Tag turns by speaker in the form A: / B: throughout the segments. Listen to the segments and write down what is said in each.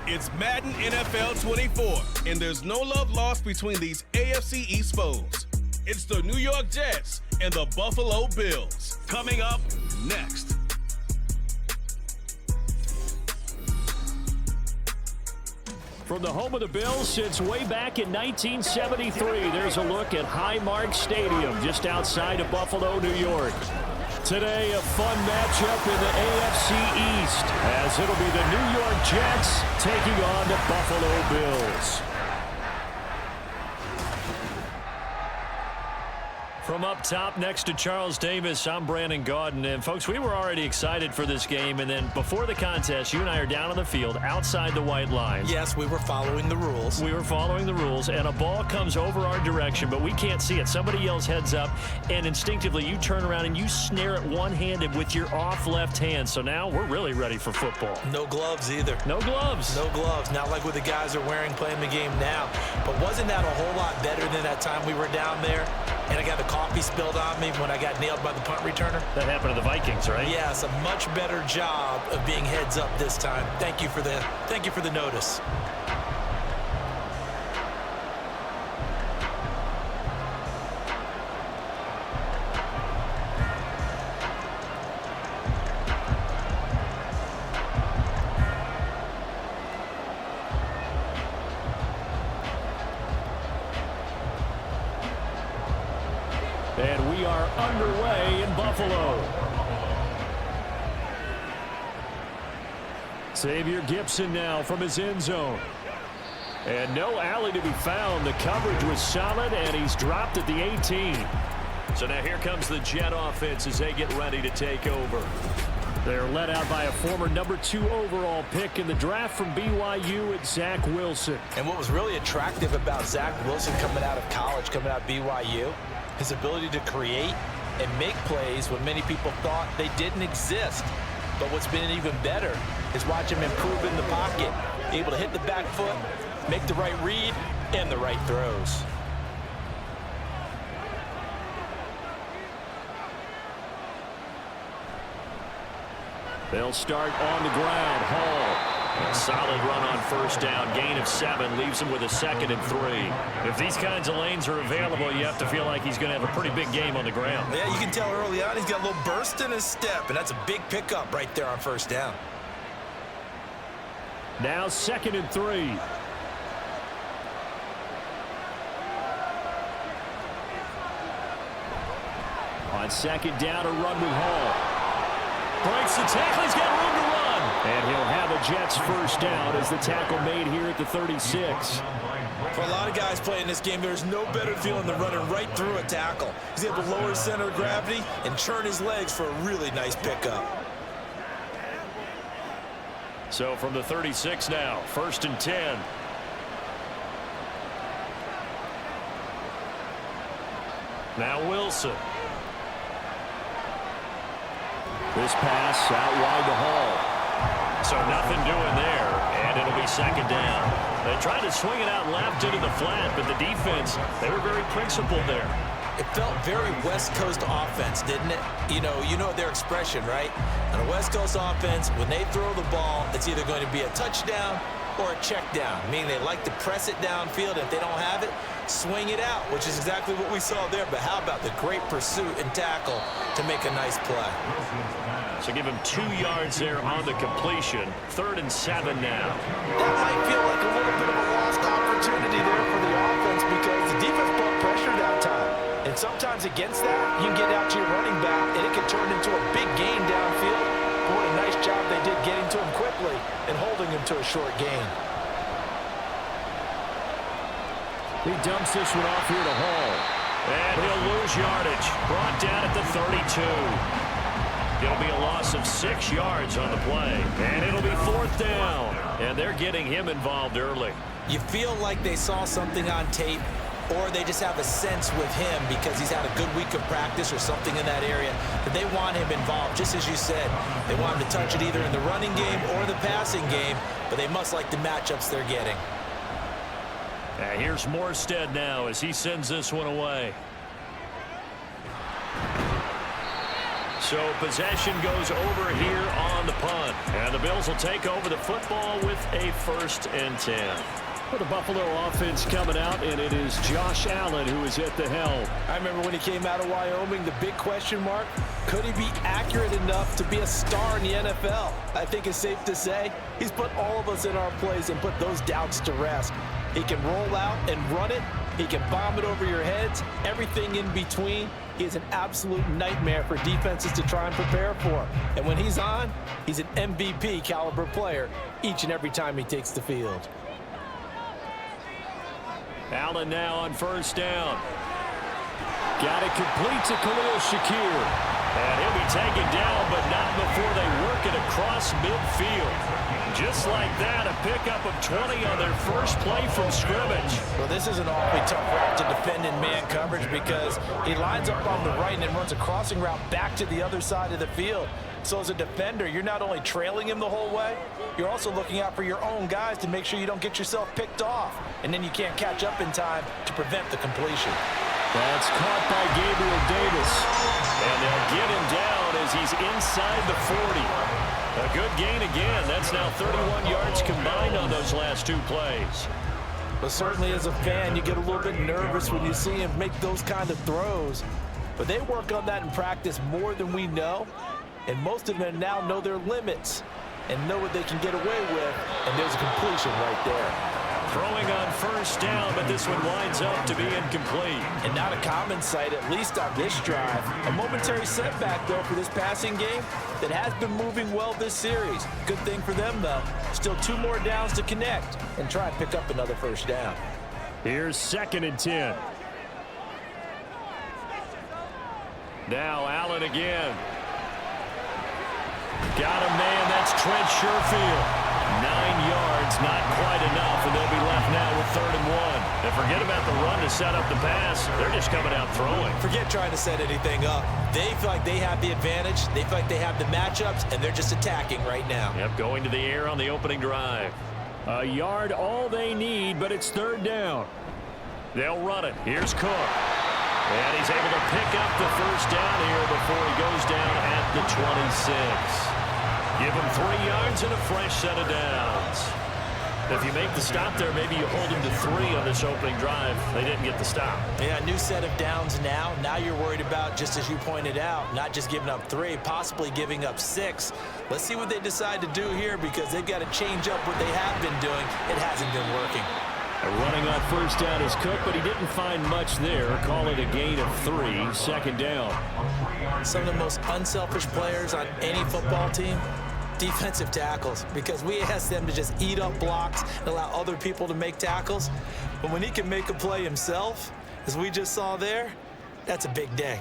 A: It's Madden NFL 24, and there's no love lost between these AFC East foes. It's the New York Jets and the Buffalo Bills. Coming up next.
B: From the home of the Bills since way back in 1973, there's a look at Highmark Stadium just outside of Buffalo, New York. Today, a fun matchup in the AFC East, as it'll be the New York Jets taking on the Buffalo Bills. From up top next to Charles Davis, I'm Brandon Gaudin. And, folks, we were already excited for this game. And then before the contest, you and I are down on the field outside the white lines.
C: Yes, we were following the rules.
B: We were following the rules, and a ball comes over our direction, but we can't see it. Somebody yells heads up, and instinctively you turn around and you snare it one-handed with your off left hand. So now we're really ready for football.
C: No gloves either.
B: No gloves.
C: No gloves. Not like what the guys are wearing playing the game now. But wasn't that a whole lot better than that time we were down there? And I got the coffee spilled on me when I got nailed by the punt returner.
B: That happened to the Vikings, right?
C: Yes, a much better job of being heads up this time. Thank you for the notice.
B: And we are underway in Buffalo. Xavier Gipson now from his end zone. And no alley to be found. The coverage was solid, and he's dropped at the 18. So now here comes the Jet offense as they get ready to take over. They're led out by a former number 2 overall pick in the draft from BYU at Zach Wilson.
C: And what was really attractive about Zach Wilson coming out of college, coming out of BYU, his ability to create and make plays when many people thought they didn't exist. But what's been even better is watch him improve in the pocket, able to hit the back foot, make the right read, and the right throws.
B: They'll start on the ground. Hall. A solid run on first down. Gain of 7 leaves him with a 2nd and 3. If these kinds of lanes are available, you have to feel like he's going to have a pretty big game on the ground.
C: Yeah, you can tell early on he's got a little burst in his step, and that's a big pickup right there on first down.
B: Now 2nd and 3. On 2nd down, a run with Hall. Breaks the tackle. He's got room to run. And he'll have a Jets first down as the tackle made here at the 36.
C: For a lot of guys playing this game, there's no better feeling than running right through a tackle. He's able to lower his center of gravity and churn his legs for a really nice pickup.
B: So from the 36 now, 1st and 10. Now Wilson. This pass out wide to Hall. So nothing doing there, and it'll be 2nd down. They tried to swing it out left into the flat, but the defense, they were very principled there.
C: It felt very West Coast offense, didn't it? You know their expression, right? On a West Coast offense, when they throw the ball, it's either going to be a touchdown or a check down, meaning they like to press it downfield. If they don't have it, swing it out, which is exactly what we saw there. But how about the great pursuit and tackle to make a nice play?
B: So give him 2 yards there on the completion. 3rd and 7 now.
C: That might feel like a little bit of a lost opportunity there for the offense because the defense brought pressure that time. And sometimes against that, you can get out to your running back, and it can turn into a big gain downfield. But what a nice job they did getting to him quickly and holding him to a short gain.
B: He dumps this one off here to Hall. And he'll lose yardage. Brought down at the 32. It'll be a loss of 6 yards on the play. And it'll be 4th down. And they're getting him involved early.
C: You feel like they saw something on tape, or they just have a sense with him because he's had a good week of practice or something in that area that they want him involved. Just as you said, they want him to touch it either in the running game or the passing game, but they must like the matchups they're getting.
B: Here's Morstead now as he sends this one away. So possession goes over here on the punt. And the Bills will take over the football with a 1st and 10. For the Buffalo offense coming out, and it is Josh Allen who is at the helm.
C: I remember when he came out of Wyoming, the big question mark, could he be accurate enough to be a star in the NFL? I think it's safe to say he's put all of us in our place and put those doubts to rest. He can roll out and run it. He can bomb it over your heads, everything in between. He is an absolute nightmare for defenses to try and prepare for. And when he's on, he's an MVP caliber player each and every time he takes the field.
B: Allen now on 1st down. Got it complete to Khalil Shakir. And he'll be taken down, but not before they work it across midfield. Just like that, a pickup of 20 on their first play from scrimmage.
C: Well, this is an awfully tough route to defend in man coverage because he lines up on the right and then runs a crossing route back to the other side of the field. So as a defender, you're not only trailing him the whole way, you're also looking out for your own guys to make sure you don't get yourself picked off. And then you can't catch up in time to prevent the completion.
B: That's caught by Gabriel Davis. And they'll get him down as he's inside the 40. A good gain again. That's now 31 yards combined on those last 2 plays.
C: But certainly as a fan, you get a little bit nervous when you see him make those kind of throws. But they work on that in practice more than we know. And most of them now know their limits and know what they can get away with. And there's a completion right there.
B: Throwing on 1st down, but this one winds up to be incomplete.
C: And not a common sight, at least on this drive. A momentary setback, though, for this passing game that has been moving well this series. Good thing for them, though. Still 2 more downs to connect and try and pick up another 1st down.
B: Here's 2nd and 10. Now Allen again. Got him, man. That's Trent Sherfield. 9 yards, not quite enough, and they'll be left now with 3rd and 1. And forget about the run to set up the pass. They're just coming out throwing.
C: Forget trying to set anything up. They feel like they have the advantage. They feel like they have the matchups, and they're just attacking right now.
B: Yep, going to the air on the opening drive. A yard all they need, but it's 3rd down. They'll run it. Here's Cook. And he's able to pick up the 1st down here before he goes down at the 26. Give him 3 yards and a fresh set of downs. If you make the stop there, maybe you hold him to 3 on this opening drive. They didn't get the stop.
C: Yeah, new set of downs now. Now you're worried about, just as you pointed out, not just giving up 3, possibly giving up 6. Let's see what they decide to do here because they've got to change up what they have been doing. It hasn't been working.
B: Running on 1st down is Cook, but he didn't find much there. Call it a gain of 3, 2nd down.
C: Some of the most unselfish players on any football team, defensive tackles, because we ask them to just eat up blocks and allow other people to make tackles. But when he can make a play himself, as we just saw there, that's a big day.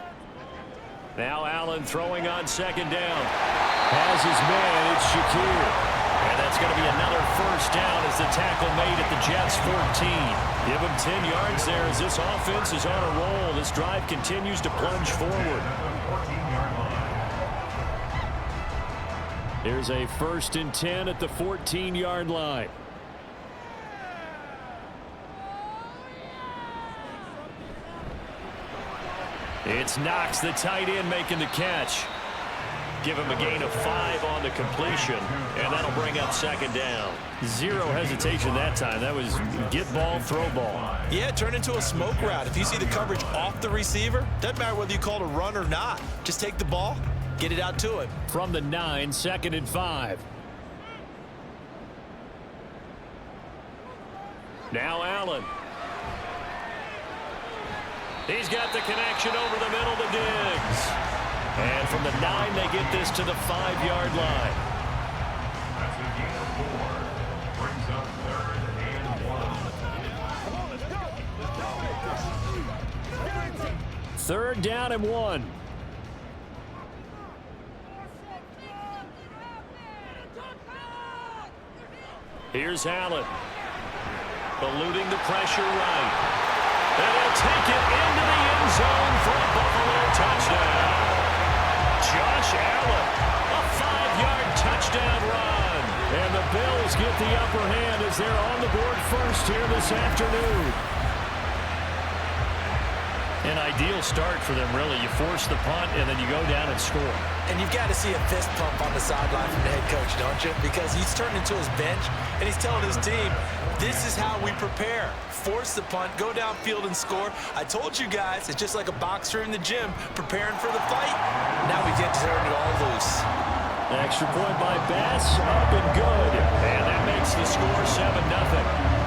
B: Now Allen throwing on 2nd down. Has his man, it's Shakir. And that's going to be another 1st down as the tackle made at the Jets' 14. Give him 10 yards there as this offense is on a roll. This drive continues to plunge forward. Here's a 1st and 10 at the 14-yard line. It's Knox, the tight end, making the catch. Give him a gain of 5 on the completion, and that'll bring up 2nd down. 0 hesitation that time. That was get ball, throw ball.
C: Yeah, turn into a smoke route. If you see the coverage off the receiver, doesn't matter whether you call it a run or not. Just take the ball, get it out to him.
B: From the 9, 2nd and 5. Now Allen. He's got the connection over the middle to Diggs. And from the 9, they get this to the 5-yard line.
D: That's a gain of 4. Brings up 3rd and 1.
B: 3rd down and 1. Here's Allen. Eluding the pressure right. And he'll take it into the end zone for a Buffalo touchdown. Josh Allen, a 5-yard touchdown run. And the Bills get the upper hand as they're on the board first here this afternoon. An ideal start for them, really. You force the punt, and then you go down and score.
C: And you've got to see a fist pump on the sideline from the head coach, don't you? Because he's turned into his bench, and he's telling his team, this is how we prepare. Force the punt, go downfield and score. I told you guys, it's just like a boxer in the gym preparing for the fight. Now we get to turn it all loose.
B: Extra point by Bass, up and good. And that makes the score 7-0.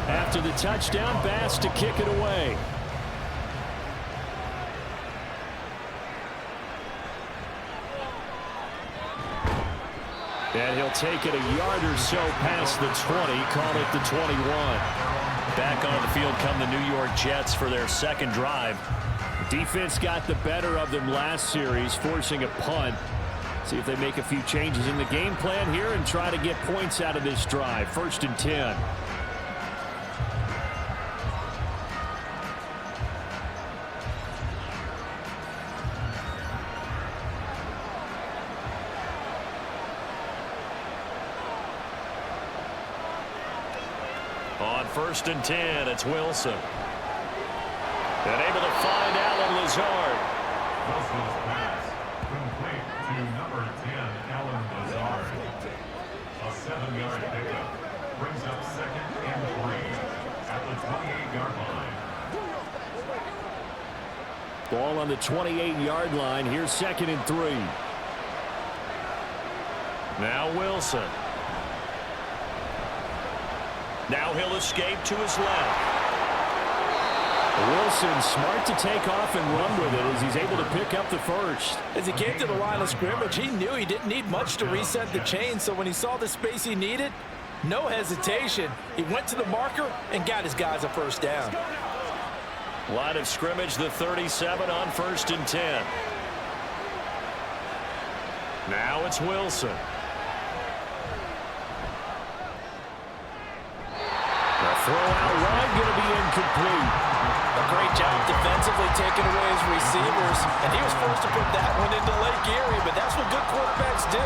B: After the touchdown, Bass to kick it away. And he'll take it a yard or so past the 20, call it the 21. Back on the field come the New York Jets for their second drive. Defense got the better of them last series, forcing a punt. See if they make a few changes in the game plan here and try to get points out of this drive. 1st and 10. On 1st and 10, it's Wilson. And able to find Allen Lazard.
D: Wilson's pass complete to number 10, Allen Lazard. A 7-yard pickup brings up 2nd and 3 at the 28-yard line.
B: Ball on the 28-yard line. Here's 2nd and 3. Now Wilson. Now he'll escape to his left. Wilson smart to take off and run with it as he's able to pick up the first.
C: As he came to the line of scrimmage, he knew he didn't need much to reset the chain, so when he saw the space he needed, no hesitation. He went to the marker and got his guys a first down.
B: Line of scrimmage, the 37 on 1st and 10. Now it's Wilson. The throw out wide going to be incomplete.
C: A great job defensively taking away his receivers, and he was forced to put that one into Lake Erie, but that's what good quarterbacks do.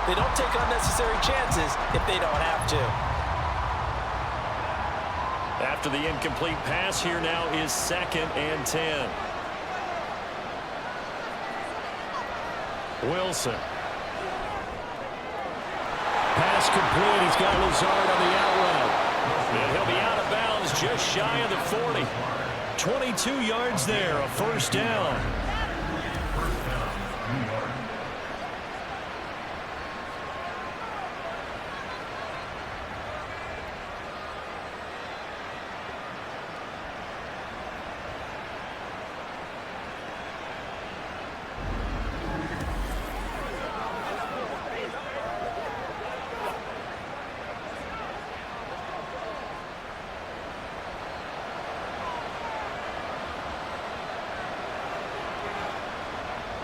C: They don't take unnecessary chances if they don't have to.
B: After the incomplete pass, here now is 2nd and 10. Wilson. Pass complete. He's got Lazard on the out route. And he'll be out of bounds just shy of the 40. 22 yards there, a first down.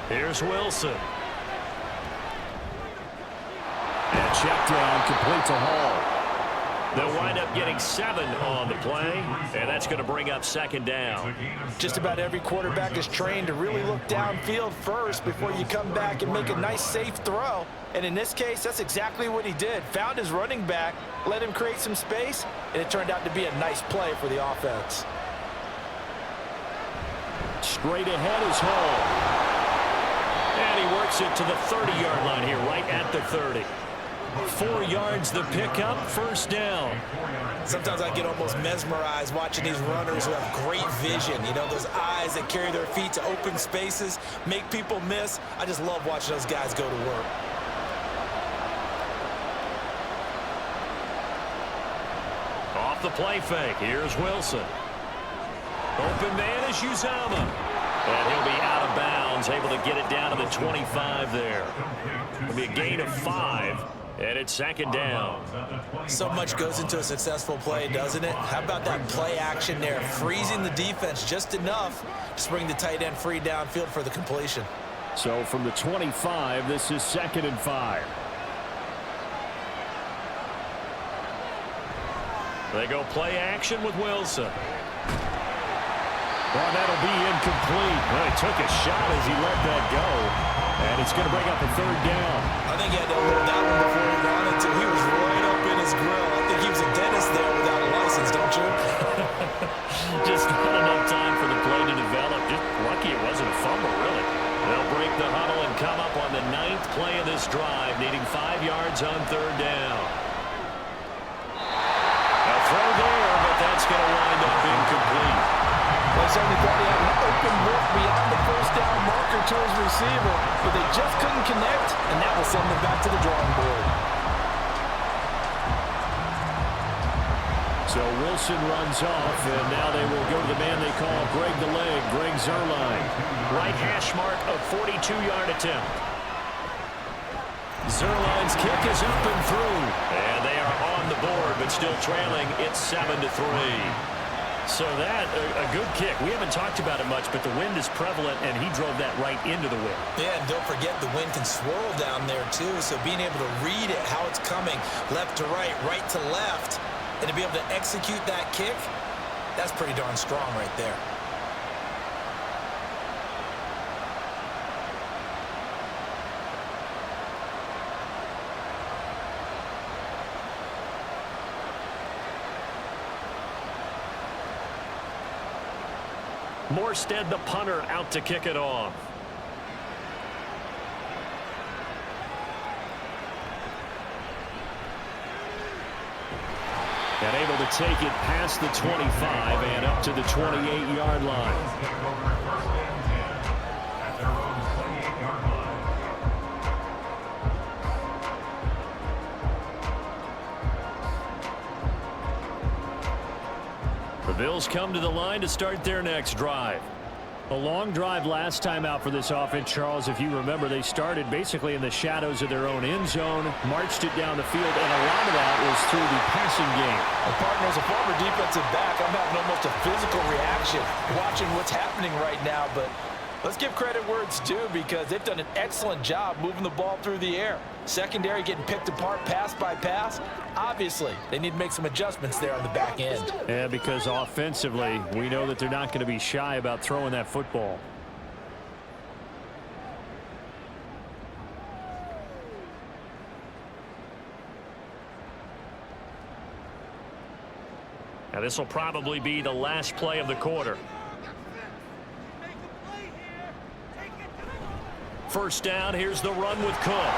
B: Here's Wilson. And check down, complete to Hall. They'll wind up getting 7 on the play, and that's going to bring up 2nd down.
C: Just about every quarterback is trained to really look downfield first before you come back and make a nice, safe throw. And in this case, that's exactly what he did. Found his running back, let him create some space, and it turned out to be a nice play for the offense.
B: Straight ahead is Hall. And he works it to the 30-yard line here, right at the 30. 4 yards the pickup, first down.
C: Sometimes I get almost mesmerized watching these runners who have great vision. You know, those eyes that carry their feet to open spaces, make people miss. I just love watching those guys go to work.
B: Off the play fake, here's Wilson. Open man is Uzama. And he'll be out of bounds, able to get it down to the 25 there. It'll be a gain of 5. And it's second down.
C: So much goes into a successful play, doesn't it? How about that play action there? Freezing the defense just enough to bring the tight end free downfield for the completion.
B: So from the 25, this is 2nd and 5. They go play action with Wilson. Well, that'll be incomplete. Well, he took a shot as he let that go. And it's going to bring up a 3rd down.
C: I think he had to hold that one before he wanted to. He was right up in his grill. I think he was a dentist there without a license, don't you?
B: Just not enough time for the play to develop. Just lucky it wasn't a fumble, really. They'll break the huddle and come up on the 9th play of this drive, needing 5 yards on 3rd down. A throw there, but that's going to wind up incomplete.
E: They certainly thought he had an open look beyond the 1st down marker to his receiver, but they just couldn't connect, and that will send them back to the drawing board.
B: So Wilson runs off, and now they will go to the man they call Greg the Leg, Greg Zuerlein. Right hash mark, a 42-yard attempt. Zuerlein's kick is up and through, and they are on the board, but still trailing. It's 7-3. So that, a good kick. We haven't talked about it much, but the wind is prevalent, and he drove that right into the wind.
C: Yeah, and don't forget the wind can swirl down there, too. So being able to read it, how it's coming, left to right to left, and to be able to execute that kick, that's pretty darn strong right there.
B: Morstead, the punter, out to kick it off. And able to take it past the 25 and up to the 28-yard line. The Bills come to the line to start their next drive. A long drive last time out for this offense, Charles. If you remember, they started basically in the shadows of their own end zone, marched it down the field, and a lot of that was through the passing game.
E: Well, partner, as a former defensive back, I'm having almost a physical reaction watching what's happening right now, but let's give credit where it's due because they've done an excellent job moving the ball through the air. Secondary getting picked apart pass by pass. Obviously, they need to make some adjustments there on the back end.
B: Yeah, because offensively, we know that they're not going to be shy about throwing that football. Now, this will probably be the last play of the quarter. First down, here's the run with Cook.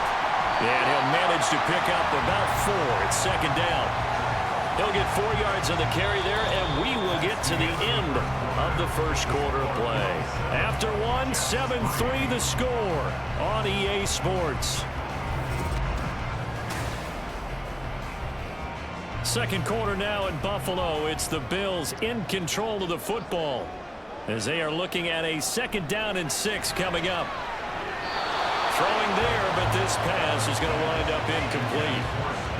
B: And he'll manage to pick up about 4. It's second down. He'll get 4 yards on the carry there, and we will get to the end of the first quarter play. After one, 7-3 the score on EA Sports. Second quarter now in Buffalo. It's the Bills in control of the football as they are looking at a 2nd down and 6 coming up. Throwing there, but this pass is going to wind up incomplete.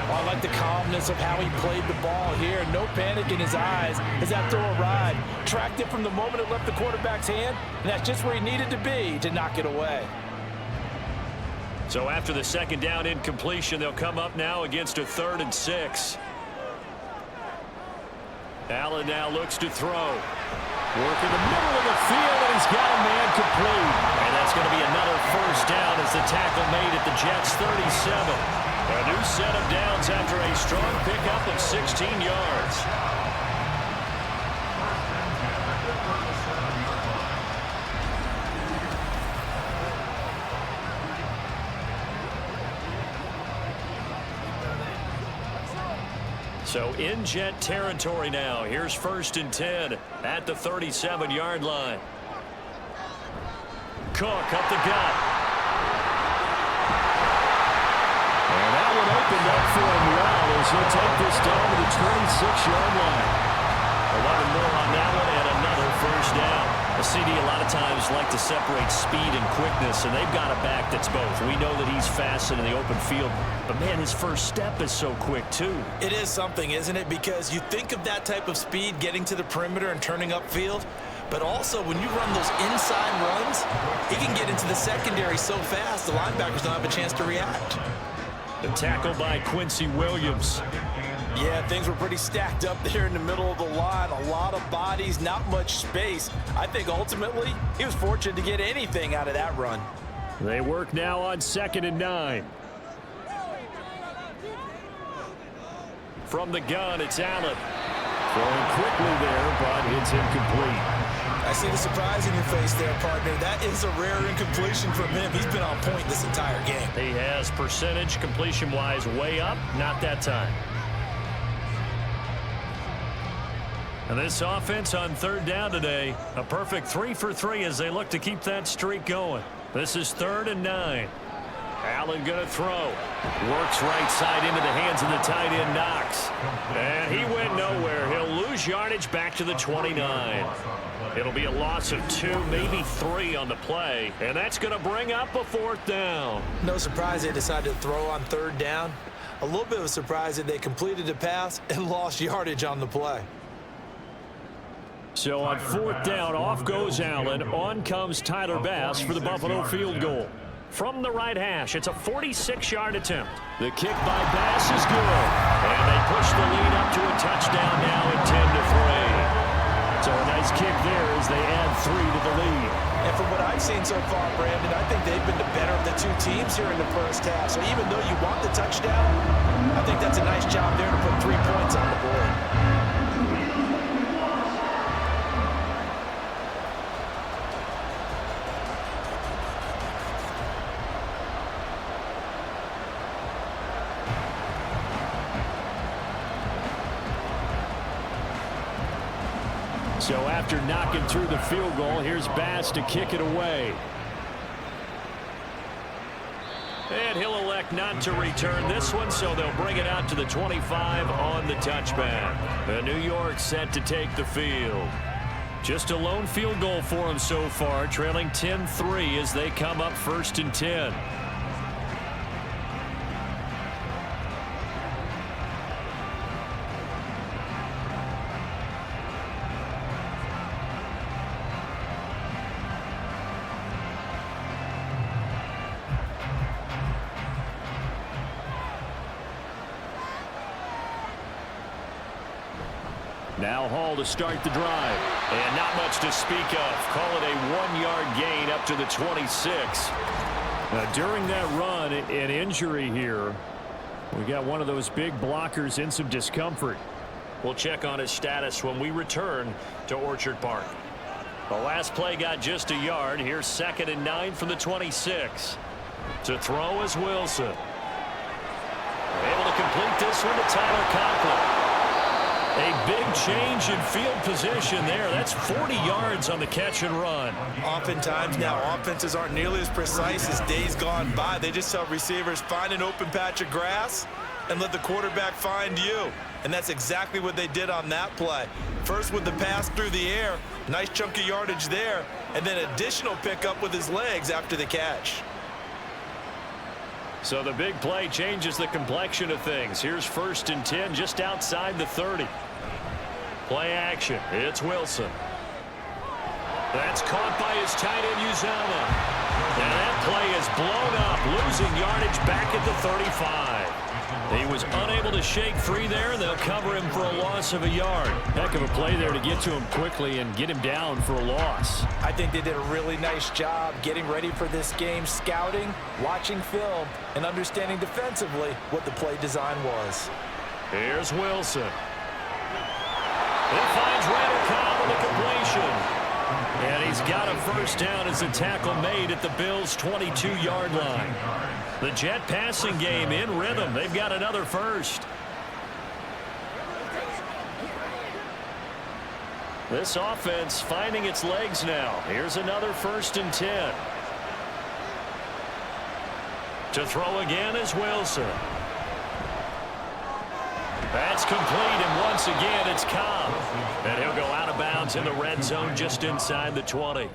E: Well, I like the calmness of how he played the ball here. No panic in his eyes as that throw arrived. Tracked it from the moment it left the quarterback's hand, and that's just where he needed to be to knock it away.
B: So after the 2nd down incompletion, they'll come up now against a 3rd and 6. Allen now looks to throw. Work in the middle of the field, and he's got a man complete. And that's going to be another first down as the tackle made at the Jets' 37. A new set of downs after a strong pickup of 16 yards. So in Jet territory now. Here's 1st and 10 at the 37-yard line. Cook up the gut. And that one opened up for him well as he'll take this down to the 26-yard line. 11 more on that one and another first down. CD a lot of times like to separate speed and quickness, and they've got a back that's both. We know that he's fast in the open field, but man, his first step is so quick too.
C: It is something, isn't it? Because you think of that type of speed getting to the perimeter and turning upfield, but also when you run those inside runs, he can get into the secondary so fast the linebackers don't have a chance to react.
B: The tackle by Quincy Williams.
E: Yeah, things were pretty stacked up there in the middle of the line. A lot of bodies, not much space. I think ultimately he was fortunate to get anything out of that run.
B: They work now on 2nd and 9. From the gun, it's Allen. Throwing quickly there, but it's incomplete.
C: I see the surprise in your face there, partner. That is a rare incompletion from him. He's been on point this entire game.
B: He has percentage completion-wise way up, not that time. And this offense on 3rd down today, a perfect 3 for 3 as they look to keep that streak going. This is 3rd and 9. Allen going to throw. Works right side into the hands of the tight end, Knox. And he went nowhere. He'll lose yardage back to the 29. It'll be a loss of 2, maybe 3 on the play. And that's going to bring up a 4th down.
C: No surprise they decided to throw on 3rd down. A little bit of a surprise that they completed the pass and lost yardage on the play.
B: So on 4th down, off goes Allen. On comes Tyler Bass for the Buffalo field goal. From the right hash, it's a 46-yard attempt. The kick by Bass is good. And they push the lead up to a touchdown now at 10-3. So a nice kick there as they add 3 to the lead.
C: And from what I've seen so far, Brandon, I think they've been the better of the two teams here in the first half. So even though you want the touchdown, I think that's a nice job there to put 3 points on the board.
B: So after knocking through the field goal, here's Bass to kick it away. And he'll elect not to return this one, so they'll bring it out to the 25 on the touchback. The New York set to take the field. Just a lone field goal for them so far, trailing 10-3 as they come up 1st and 10. Now Hall to start the drive. And not much to speak of. Call it a 1-yard gain up to the 26. Now, during that run, an injury here. We got one of those big blockers in some discomfort. We'll check on his status when we return to Orchard Park. The last play got just a yard. Here's 2nd and 9 from the 26. To throw is Wilson. Able to complete this one to Tyler Conklin. A big change in field position there. That's 40 yards on the catch and run.
C: Oftentimes now, offenses aren't nearly as precise as days gone by. They just tell receivers, find an open patch of grass and let the quarterback find you. And that's exactly what they did on that play. First with the pass through the air, nice chunk of yardage there, and then additional pickup with his legs after the catch.
B: So the big play changes the complexion of things. Here's 1st and 10 just outside the 30. Play action. It's Wilson. That's caught by his tight end, Uzama. And that play is blown up, losing yardage back at the 35. He was unable to shake free there, and they'll cover him for a loss of a yard. Heck of a play there to get to him quickly and get him down for a loss.
E: I think they did a really nice job getting ready for this game, scouting, watching film, and understanding defensively what the play design was.
B: Here's Wilson. He finds Randall Cobb with the completion. And he's got a 1st down as the tackle made at the Bills' 22-yard line. The Jet passing game in rhythm. They've got another 1st. This offense finding its legs now. Here's another 1st and 10. To throw again is Wilson. That's complete, and once again, it's Cobb. And he'll go out of bounds in the red zone just inside the 20.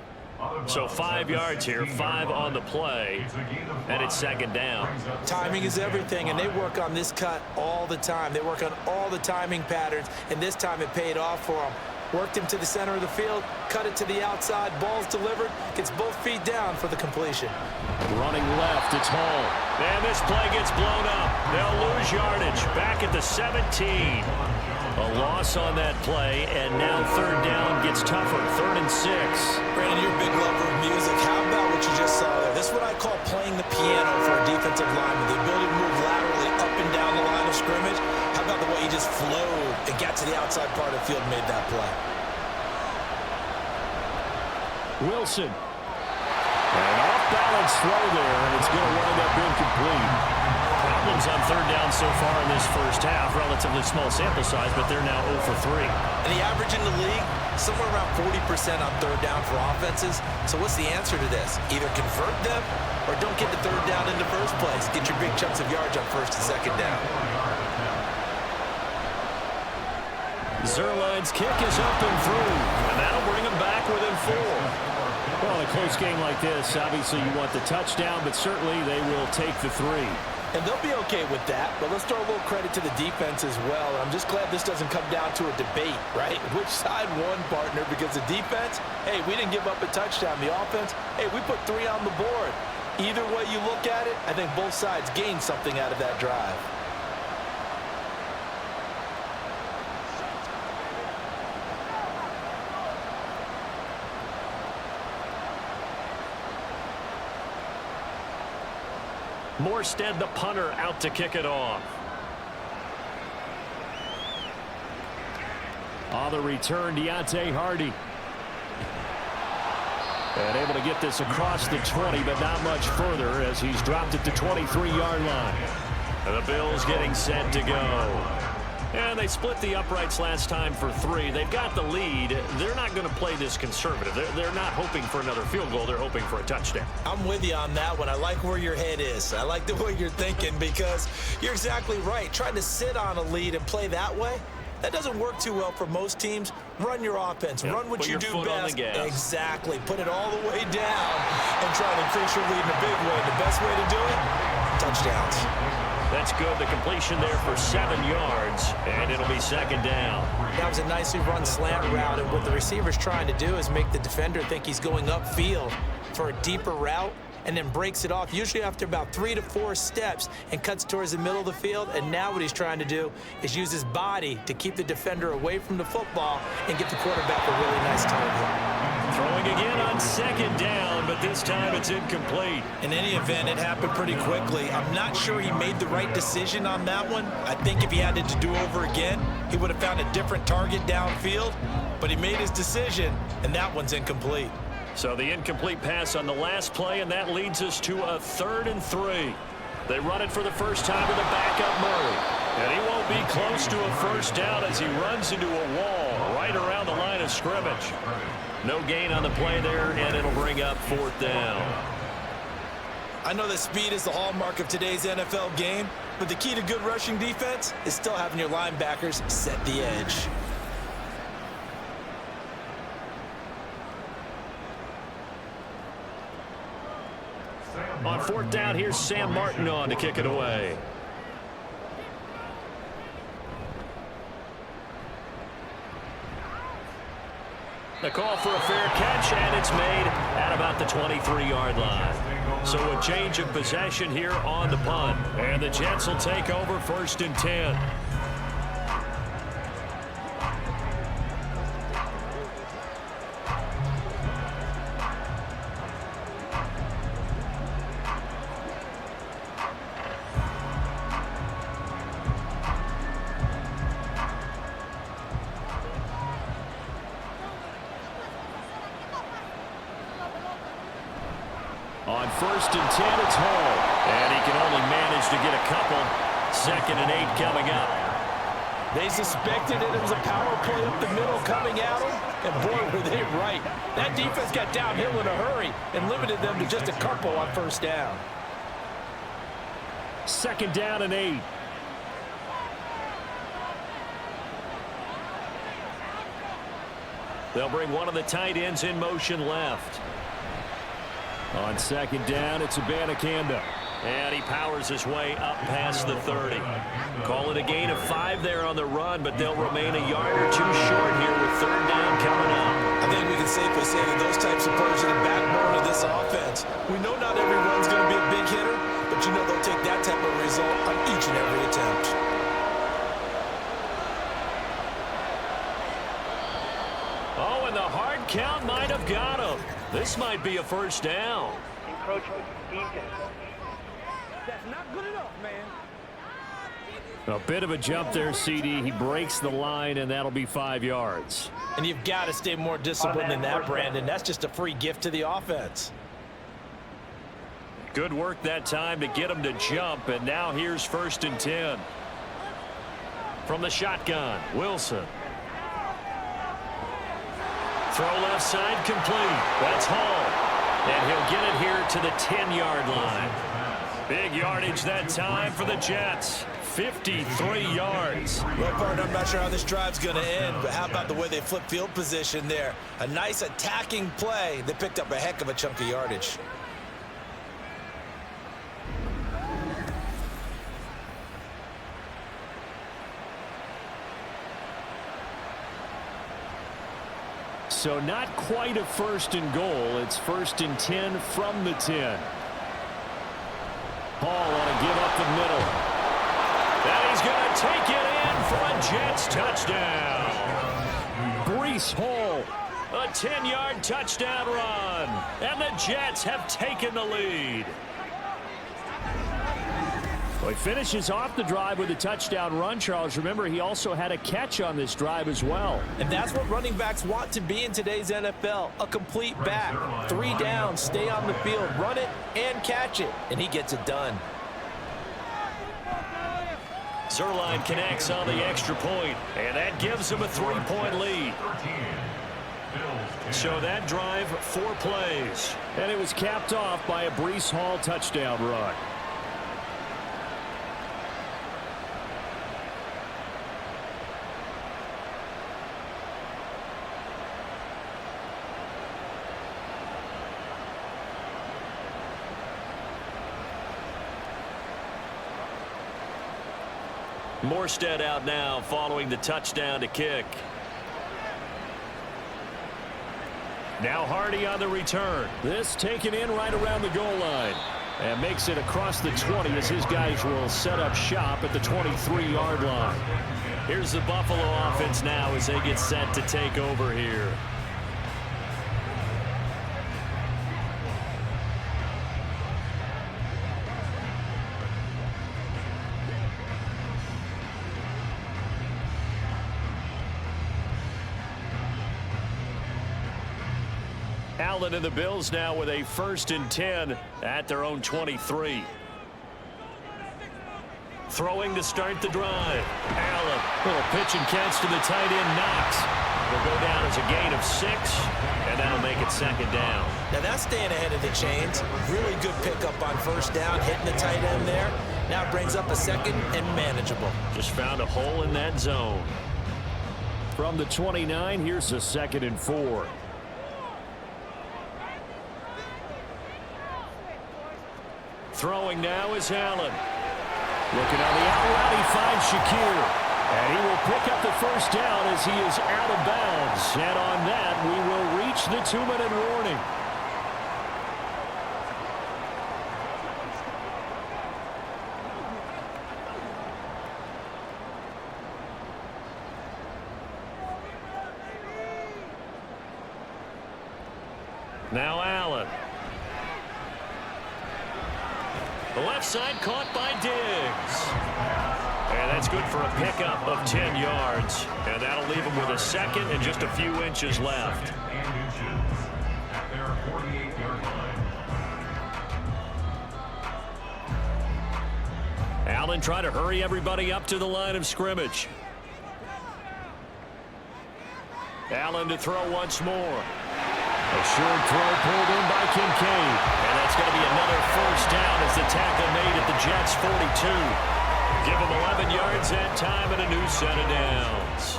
B: So 5 yards here, 5 on the play, and it's second down.
C: Timing is everything, and they work on this cut all the time. They work on all the timing patterns, and this time it paid off for them. Worked him to the center of the field, cut it to the outside, ball's delivered, gets both feet down for the completion.
B: Running left, it's Hall. And this play gets blown up. They'll lose yardage. Back at the 17. A loss on that play, and now third down gets tougher. 3rd and 6.
C: Brandon, you're a big lover of music. How about what you just saw there? This is what I call playing the piano for a defensive lineman. The ability to move laterally up and down the line of scrimmage. How about the way he just flowed and got to the outside part of the field and made that play?
B: Wilson. An off-balance throw there, and it's going to wind up incomplete. Problems on third down so far in this first half. Relatively small sample size, but they're now 0 for 3.
C: And the average in the league, somewhere around 40% on third down for offenses. So what's the answer to this? Either convert them or don't get the third down in the first place. Get your big chunks of yards on first and second down.
B: Zerline's kick is up and through, and that'll bring him back within 4. Well, in a close game like this, obviously you want the touchdown, but certainly they will take the 3.
E: And they'll be okay with that, but let's throw a little credit to the defense as well. I'm just glad this doesn't come down to a debate, right? Which side won, partner? Because the defense, hey, we didn't give up a touchdown. The offense, hey, we put 3 on the board. Either way you look at it, I think both sides gained something out of that drive.
B: Morstead, the punter, out to kick it off. On the return, Deontay Hardy. And able to get this across the 20, but not much further as he's dropped it to 23-yard line. And the Bills getting set to go. And they split the uprights last time for 3. They've got the lead. They're not going to play this conservative. They're not hoping for another field goal. They're hoping for a touchdown.
C: I'm with you on that one. I like where your head is. I like the way you're thinking because you're exactly right. Trying to sit on a lead and play that way, that doesn't work too well for most teams. Run your offense.
B: Yep.
C: Run what
B: Put
C: you
B: your
C: do
B: foot on
C: best.
B: the gas.
C: Exactly. Put it all the way down and try to increase your lead in a big way. The best way to do it, touchdowns.
B: That's good. The completion there for 7 yards, and it'll be second down.
C: That was a nicely run slant route, and what the receiver's trying to do is make the defender think he's going upfield for a deeper route, and then breaks it off, usually after about 3 to 4 steps, and cuts towards the middle of the field. And now what he's trying to do is use his body to keep the defender away from the football and get the quarterback a really nice target.
B: Throwing again on second down, but this time it's incomplete.
C: In any event, it happened pretty quickly. I'm not sure he made the right decision on that one. I think if he had it to do over again, he would have found a different target downfield. But he made his decision, and that one's incomplete.
B: So the incomplete pass on the last play, and that leads us to a 3rd and 3. They run it for the first time with a backup Murray. And he won't be close to a first down as he runs into a wall right around the line of scrimmage. No gain on the play there, and it'll bring up 4th down.
C: I know that speed is the hallmark of today's NFL game, but the key to good rushing defense is still having your linebackers set the edge.
B: On 4th down, here's Sam Martin on to kick it away. The call for a fair catch, and it's made at about the 23-yard line. So a change of possession here on the punt. And the Jets will take over 1st and 10. On 1st and 10, it's Hall. And he can only manage to get a couple. 2nd and 8 coming up.
E: They suspected it was a power play up the middle coming at them, and boy, were they right. That defense got downhill in a hurry and limited them to just a couple on 1st down.
B: 2nd down and 8. They'll bring one of the tight ends in motion left. On second down, it's Abanikanda. And he powers his way up past the 30. Call it a gain of 5 there on the run, but they'll remain a yard or 2 short here with third down coming up.
C: I think we can safely say that those types of plays are the backbone of this offense. We know not every run's going to be a big hitter, but you know they'll take that type of result on each and every attempt.
B: Oh, and the hard count might have got him. This might be a first down.
F: Encroachment defense. That's not good enough, man.
B: A bit of a jump there, CD. He breaks the line, and that'll be 5 yards.
C: And you've got to stay more disciplined than that, Brandon. That's just a free gift to the offense.
B: Good work that time to get him to jump, and now here's 1st and 10. From the shotgun, Wilson. Throw left side complete. That's Hall. And he'll get it here to the 10-yard line. Big yardage that time for the Jets. 53 yards.
C: Well, partner, I'm not sure how this drive's going to end, but how about the way they flip field position there? A nice attacking play. They picked up a heck of a chunk of yardage.
B: So not quite a 1st and goal. It's 1st and 10 from the 10. Hall on a give up the middle. And he's going to take it in for a Jets touchdown. Breece Hall, a 10-yard touchdown run. And the Jets have taken the lead. Well, he finishes off the drive with a touchdown run, Charles. Remember, he also had a catch on this drive as well.
C: And that's what running backs want to be in today's NFL, a complete back. 3 downs, stay on the field, run it, and catch it. And he gets it done.
B: Zerline connects on the extra point, and that gives him a 3-point lead. So that drive, 4 plays. And it was capped off by a Breece Hall touchdown run. Morstead out now following the touchdown to kick. Now Hardy on the return. This taken in right around the goal line. And makes it across the 20 as his guys will set up shop at the 23-yard line. Here's the Buffalo offense now as they get set to take over here. Allen and the Bills now with a 1st and 10 at their own 23. Throwing to start the drive. Allen, little pitch and catch to the tight end, Knox. Will go down as a gain of 6, and that'll make it 2nd down.
C: Now that's staying ahead of the chains. Really good pickup on 1st down, hitting the tight end there. Now it brings up a 2nd and manageable.
B: Just found a hole in that zone. From the 29, here's a 2nd and 4. Throwing now is Allen. Looking on the out route, he finds Shakir. And he will pick up the 1st down as he is out of bounds. And on that, we will reach the 2-minute warning. Now Allen. The left side caught by Diggs. And that's good for a pickup of 10 yards. And that'll leave him with a 2nd and just a few inches left.
D: At their 48-yard line.
B: Allen trying to hurry everybody up to the line of scrimmage. Allen to throw once more. A short throw pulled in by Kincaid. And that's going to be another 1st down as the tackle made at the Jets' 42. give him 11 yards that time and a new set of downs.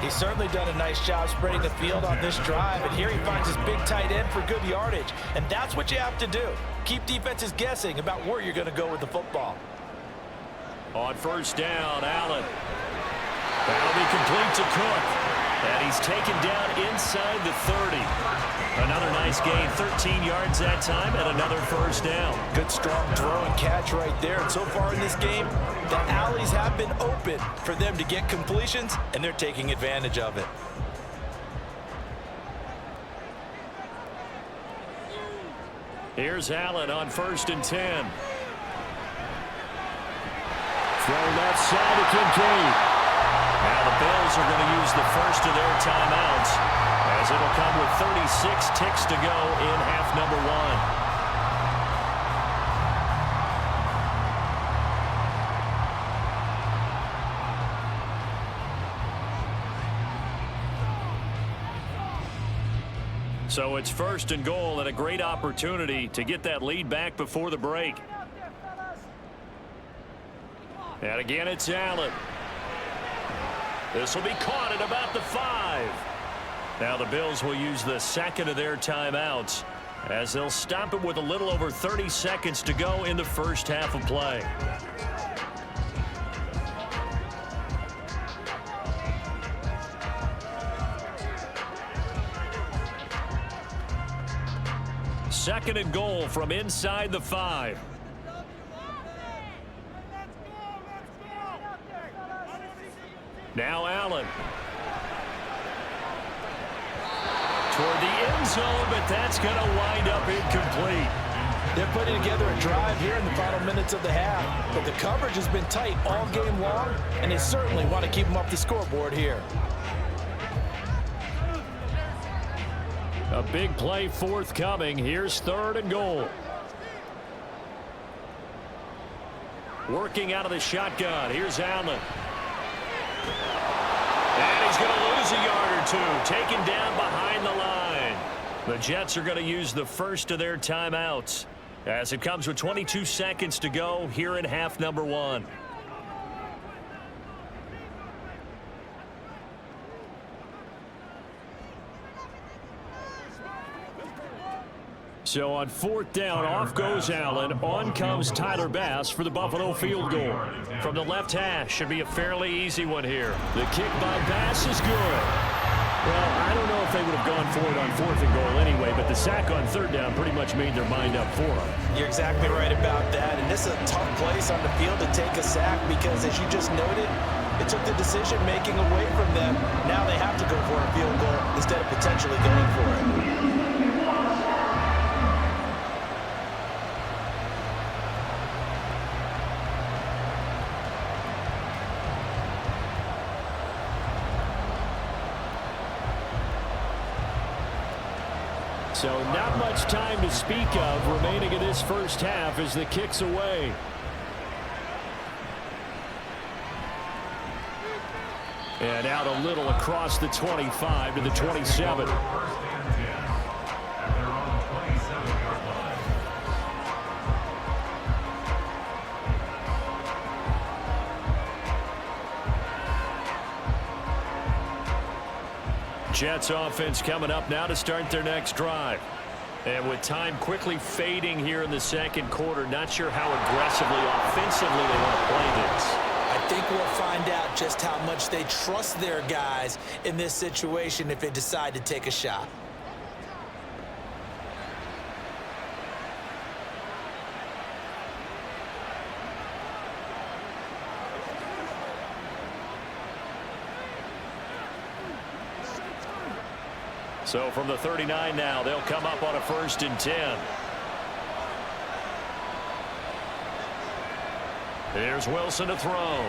E: He's certainly done a nice job spreading the field on this drive, and here he finds his big tight end for good yardage. And that's what you have to do. Keep defenses guessing about where you're going to go with the football.
B: On first down, Allen. That'll be complete to Cook. And he's taken down inside the 30. Another nice gain, 13 yards that time, and another first down.
E: Good strong throw and catch right there. And so far in this game, the alleys have been open for them to get completions, and they're taking advantage of it.
B: Here's Allen on first and 10. Throw left side to Kincaid. Now the Bills are going to use the first of their timeouts, as it'll come with 36 ticks to go in half number 1. So it's first and goal, and a great opportunity to get that lead back before the break. And again, it's Allen. This will be caught at about the 5. Now the Bills will use the second of their timeouts, as they'll stop it with a little over 30 seconds to go in the first half of play. Second and goal from inside the 5. Now Allen. Toward the end zone, but that's going to wind up incomplete.
E: They're putting together a drive here in the final minutes of the half, but the coverage has been tight all game long, and they certainly want to keep them up the scoreboard here.
B: A big play forthcoming. Here's third and goal. Working out of the shotgun. Here's Allen. And he's going to lose a yard or two. Taken down behind the line. The Jets are going to use the first of their timeouts, as it comes with 22 seconds to go here in half number 1. So on fourth down, off goes Allen. On comes Tyler Bass for the Buffalo field goal. From the left hash, should be a fairly easy one here. The kick by Bass is good. Well, I don't know if they would have gone for it on fourth and goal anyway, but the sack on third down pretty much made their mind up for them.
E: You're exactly right about that, and this is a tough place on the field to take a sack because, as you just noted, it took the decision-making away from them. Now they have to go for a field goal instead of potentially going for it.
B: So not much time to speak of remaining in this first half as the kick's away. And out a little across the 25 to the 27. Jets offense coming up now to start their next drive. And with time quickly fading here in the second quarter, not sure how aggressively, offensively they want to play this.
C: I think we'll find out just how much they trust their guys in this situation if they decide to take a shot.
B: So from the 39 now, they'll come up on a first and 10. There's Wilson to throw.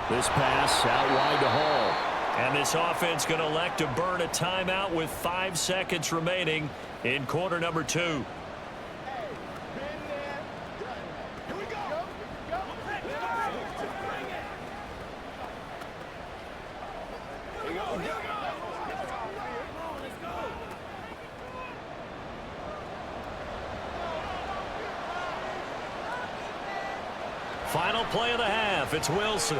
B: This pass out wide to Hall. And this offense going to elect to burn a timeout with 5 seconds remaining in quarter number 2. Final play of the half. It's Wilson.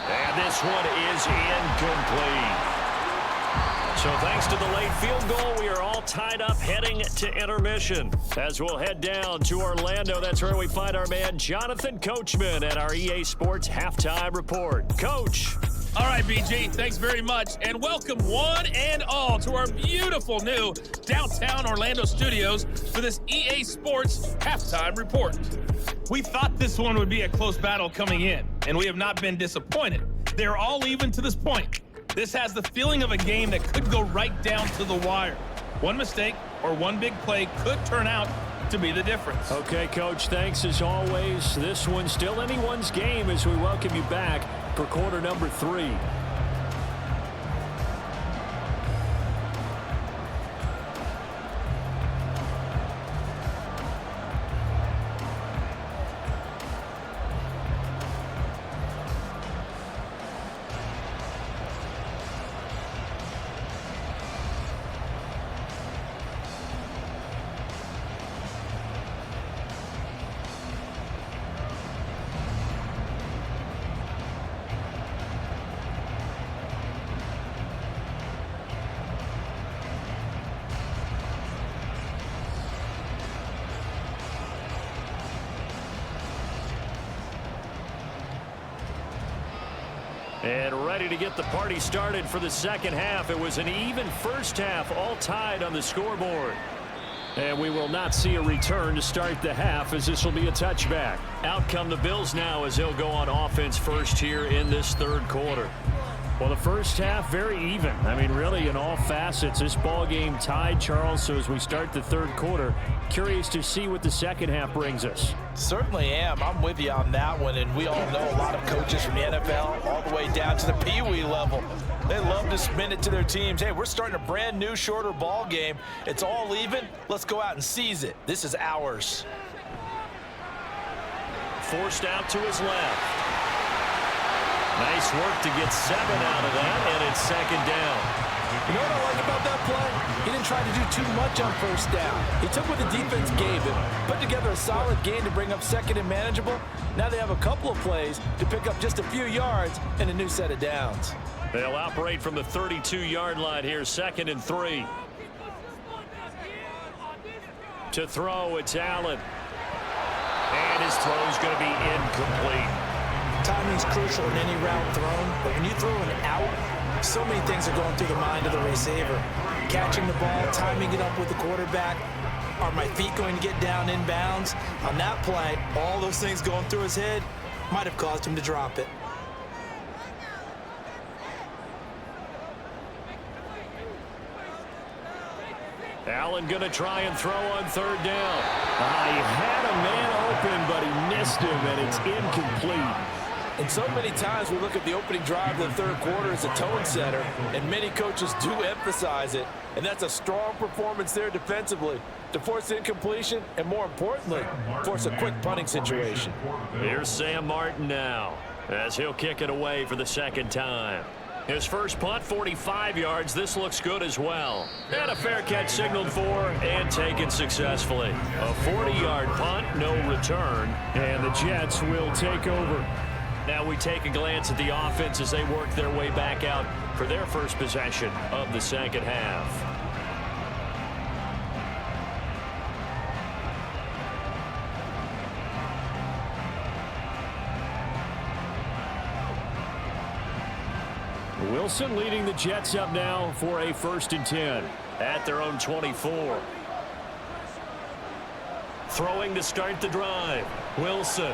B: And this one is incomplete. So thanks to the late field goal, we are all tied up heading to intermission. As we'll head down to Orlando, that's where we find our man Jonathan Coachman at our EA Sports Halftime Report. Coach.
G: All right, BG, thanks very much. And welcome one and all to our beautiful new downtown Orlando studios for this EA Sports Halftime Report. We thought this one would be a close battle coming in, and we have not been disappointed. They're all even to this point. This has the feeling of a game that could go right down to the wire. One mistake or one big play could turn out to be the difference.
B: Okay, Coach, thanks as always. This one's still anyone's game as we welcome you back for quarter number 3. And ready to get the party started for the second half. It was an even first half, all tied on the scoreboard. And we will not see a return to start the half, as this will be a touchback. Out come the Bills now as they'll go on offense first here in this third quarter. Well, the first half, very even. I mean, really, in all facets, this ball game tied, Charles. So as we start the third quarter, curious to see what the second half brings us.
E: Certainly am. I'm with you on that one. And we all know a lot of coaches from the NFL all the way down to the Pee-wee level. They love to spin it to their teams. Hey, we're starting a brand new, shorter ball game. It's all even. Let's go out and seize it. This is ours.
B: Forced out to his left. Nice work to get 7 out of that, and it's second down.
E: You know what I like about that play? He didn't try to do too much on first down. He took what the defense gave him, put together a solid gain to bring up second and manageable. Now they have a couple of plays to pick up just a few yards and a new set of downs.
B: They'll operate from the 32-yard line here, 2nd and 3. To throw, it's Allen. And his throw's going to be incomplete.
C: Timing's crucial in any route thrown, but when you throw an out, so many things are going through the mind of the receiver. Catching the ball, timing it up with the quarterback. Are my feet going to get down in bounds? On that play, all those things going through his head might have caused him to drop it.
B: Allen going to try and throw on third down. He had a man open, but he missed him, and it's incomplete.
E: And so many times we look at the opening drive of the third quarter as a tone setter, and many coaches do emphasize it. And that's a strong performance there defensively to force incompletion and, more importantly, force a quick punting situation.
B: Here's Sam Martin now as he'll kick it away for the second time. His first punt, 45 yards. This looks good as well. And a fair catch signaled for and taken successfully. A 40-yard punt, no return, and the Jets will take over. Now we take a glance at the offense as they work their way back out for their first possession of the second half. Wilson leading the Jets up now for a 1st and 10 at their own 24. Throwing to start the drive. Wilson.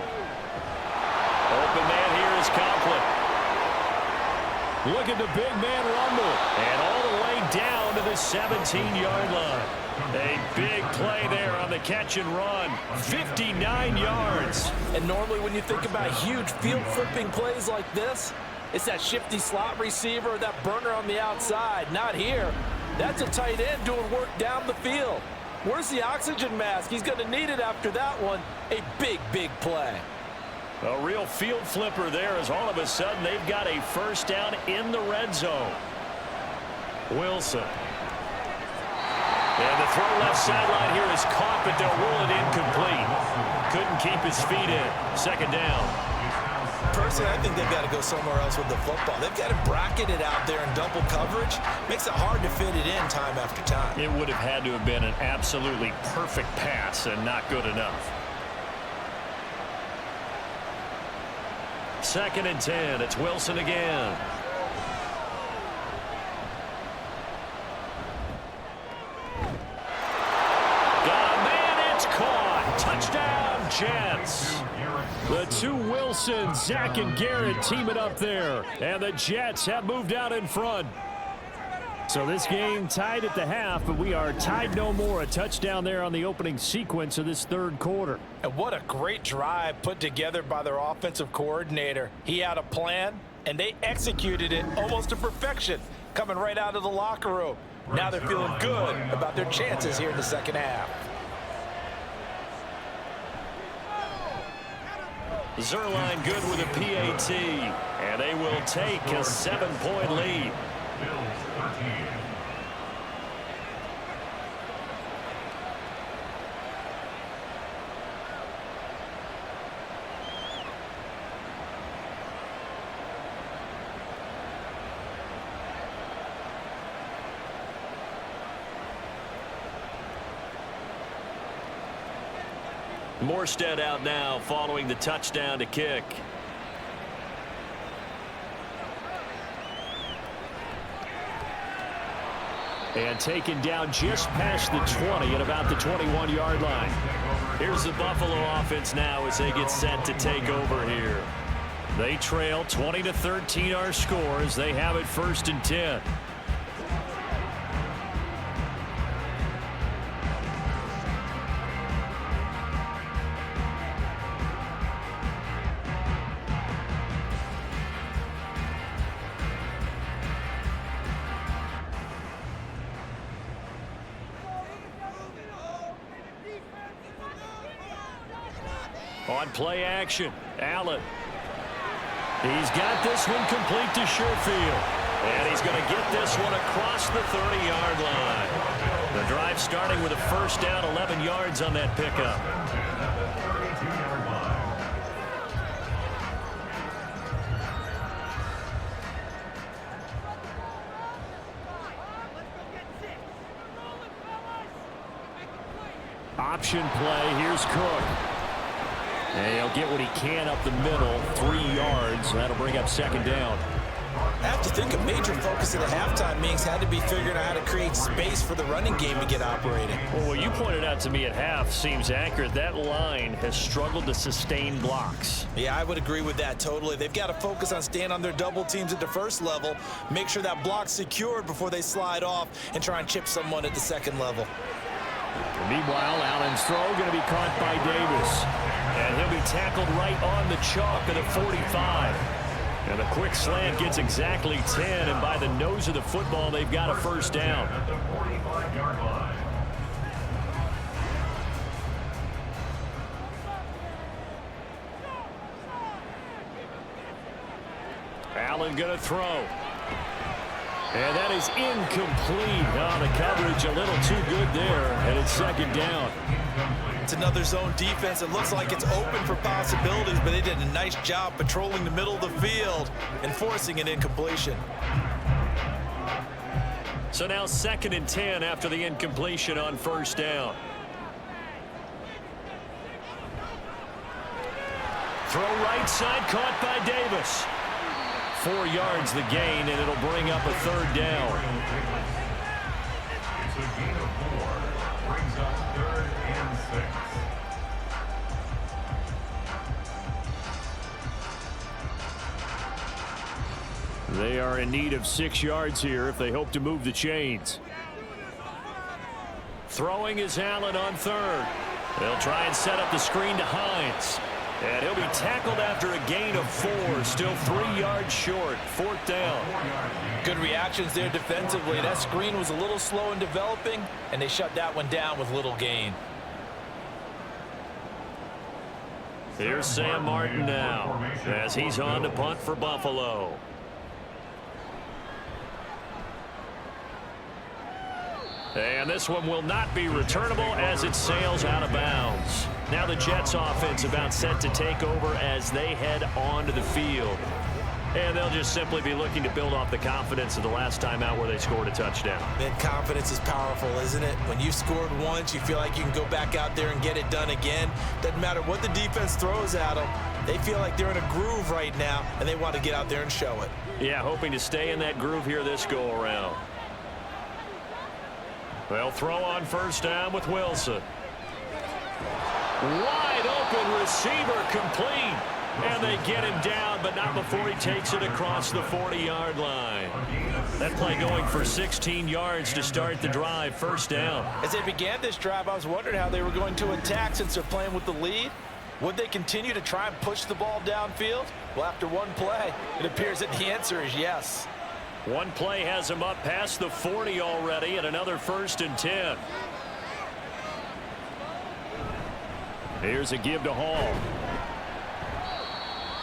B: Open man here is Conklin. Look at the big man rumble. And all the way down to the 17-yard line. A big play there on the catch and run. 59 yards.
E: And normally when you think about huge field-flipping plays like this, it's that shifty slot receiver or that burner on the outside. Not here. That's a tight end doing work down the field. Where's the oxygen mask? He's going to need it after that one. A big, big play.
B: A real field flipper there as all of a sudden they've got a first down in the red zone. Wilson. And the throw left sideline here is caught, but they'll rule it incomplete. Couldn't keep his feet in. Second down.
C: Personally, I think they've got to go somewhere else with the football. They've got to bracket it out there in double coverage. Makes it hard to fit it in time after time.
B: It would have had to have been an absolutely perfect pass and not good enough. Second and 10. It's Wilson again. Got a man. It's caught. Touchdown, Jets. The two Wilsons, Zach and Garrett, teaming up there. And the Jets have moved out in front. So this game tied at the half, but we are tied no more. A touchdown there on the opening sequence of this third quarter.
E: And what a great drive put together by their offensive coordinator. He had a plan, and they executed it almost to perfection, coming right out of the locker room. Now they're feeling good about their chances here in the second half.
B: Zerline good with a PAT, and they will take a 7-point lead.
D: Bills 13.
B: Morstead out now following the touchdown to kick. And taken down just past the 20 at about the 21-yard line. Here's the Buffalo offense now as they get set to take over here. They trail 20-13 our score as they have it 1st and 10. On play action, Allen. He's got this one complete to Sherfield. And he's going to get this one across the 30-yard line. The drive starting with a first down, 11 yards on that pickup. Option play, here's Cook. And he'll get what he can up the middle, 3 yards. That'll bring up second down.
C: I have to think a major focus of the halftime meetings had to be figuring out how to create space for the running game to get operating.
B: Well, what you pointed out to me at half seems accurate. That line has struggled to sustain blocks.
C: Yeah, I would agree with that totally. They've got to focus on staying on their double teams at the first level, make sure that block's secured before they slide off and try and chip someone at the second level.
B: Meanwhile, Allen's throw going to be caught by Davis. And he'll be tackled right on the chalk at the 45. And a quick slant gets exactly 10. And by the nose of the football, they've got a first down.
D: At the 45-yard line.
B: Allen going to throw. And that is incomplete. Oh, the coverage a little too good there. And it's second down.
C: It's another zone defense. It looks like it's open for possibilities, but they did a nice job patrolling the middle of the field and forcing an incompletion.
B: So now 2nd and 10 after the incompletion on first down. Throw right side caught by Davis. 4 yards the gain, and it'll bring up a third down.
D: It's a gain of 4. Brings up 3rd and 6.
B: They are in need of 6 yards here if they hope to move the chains. Throwing is Allen on 3rd. They'll try and set up the screen to Hines. And he'll be tackled after a gain of 4. Still 3 yards short. 4th down.
E: Good reactions there defensively. That screen was a little slow in developing, and they shut that one down with little gain.
B: Here's Sam Martin now as he's on to punt for Buffalo. And this one will not be returnable as it sails out of bounds. Now the Jets offense about set to take over as they head onto the field. And they'll just simply be looking to build off the confidence of the last time out where they scored a touchdown.
C: Man, confidence is powerful, isn't it? When you've scored once, you feel like you can go back out there and get it done again. Doesn't matter what the defense throws at them. They feel like they're in a groove right now, and they want to get out there and show it.
B: Yeah, hoping to stay in that groove here this go-around. They'll throw on first down with Wilson. Wide open receiver complete. And they get him down, but not before he takes it across the 40-yard line. That play going for 16 yards to start the drive, first down.
E: As they began this drive, I was wondering how they were going to attack since they're playing with the lead. Would they continue to try and push the ball downfield? Well, after one play, it appears that the answer is yes.
B: One play has him up past the 40 already, and another 1st and 10. Here's a give to Hall.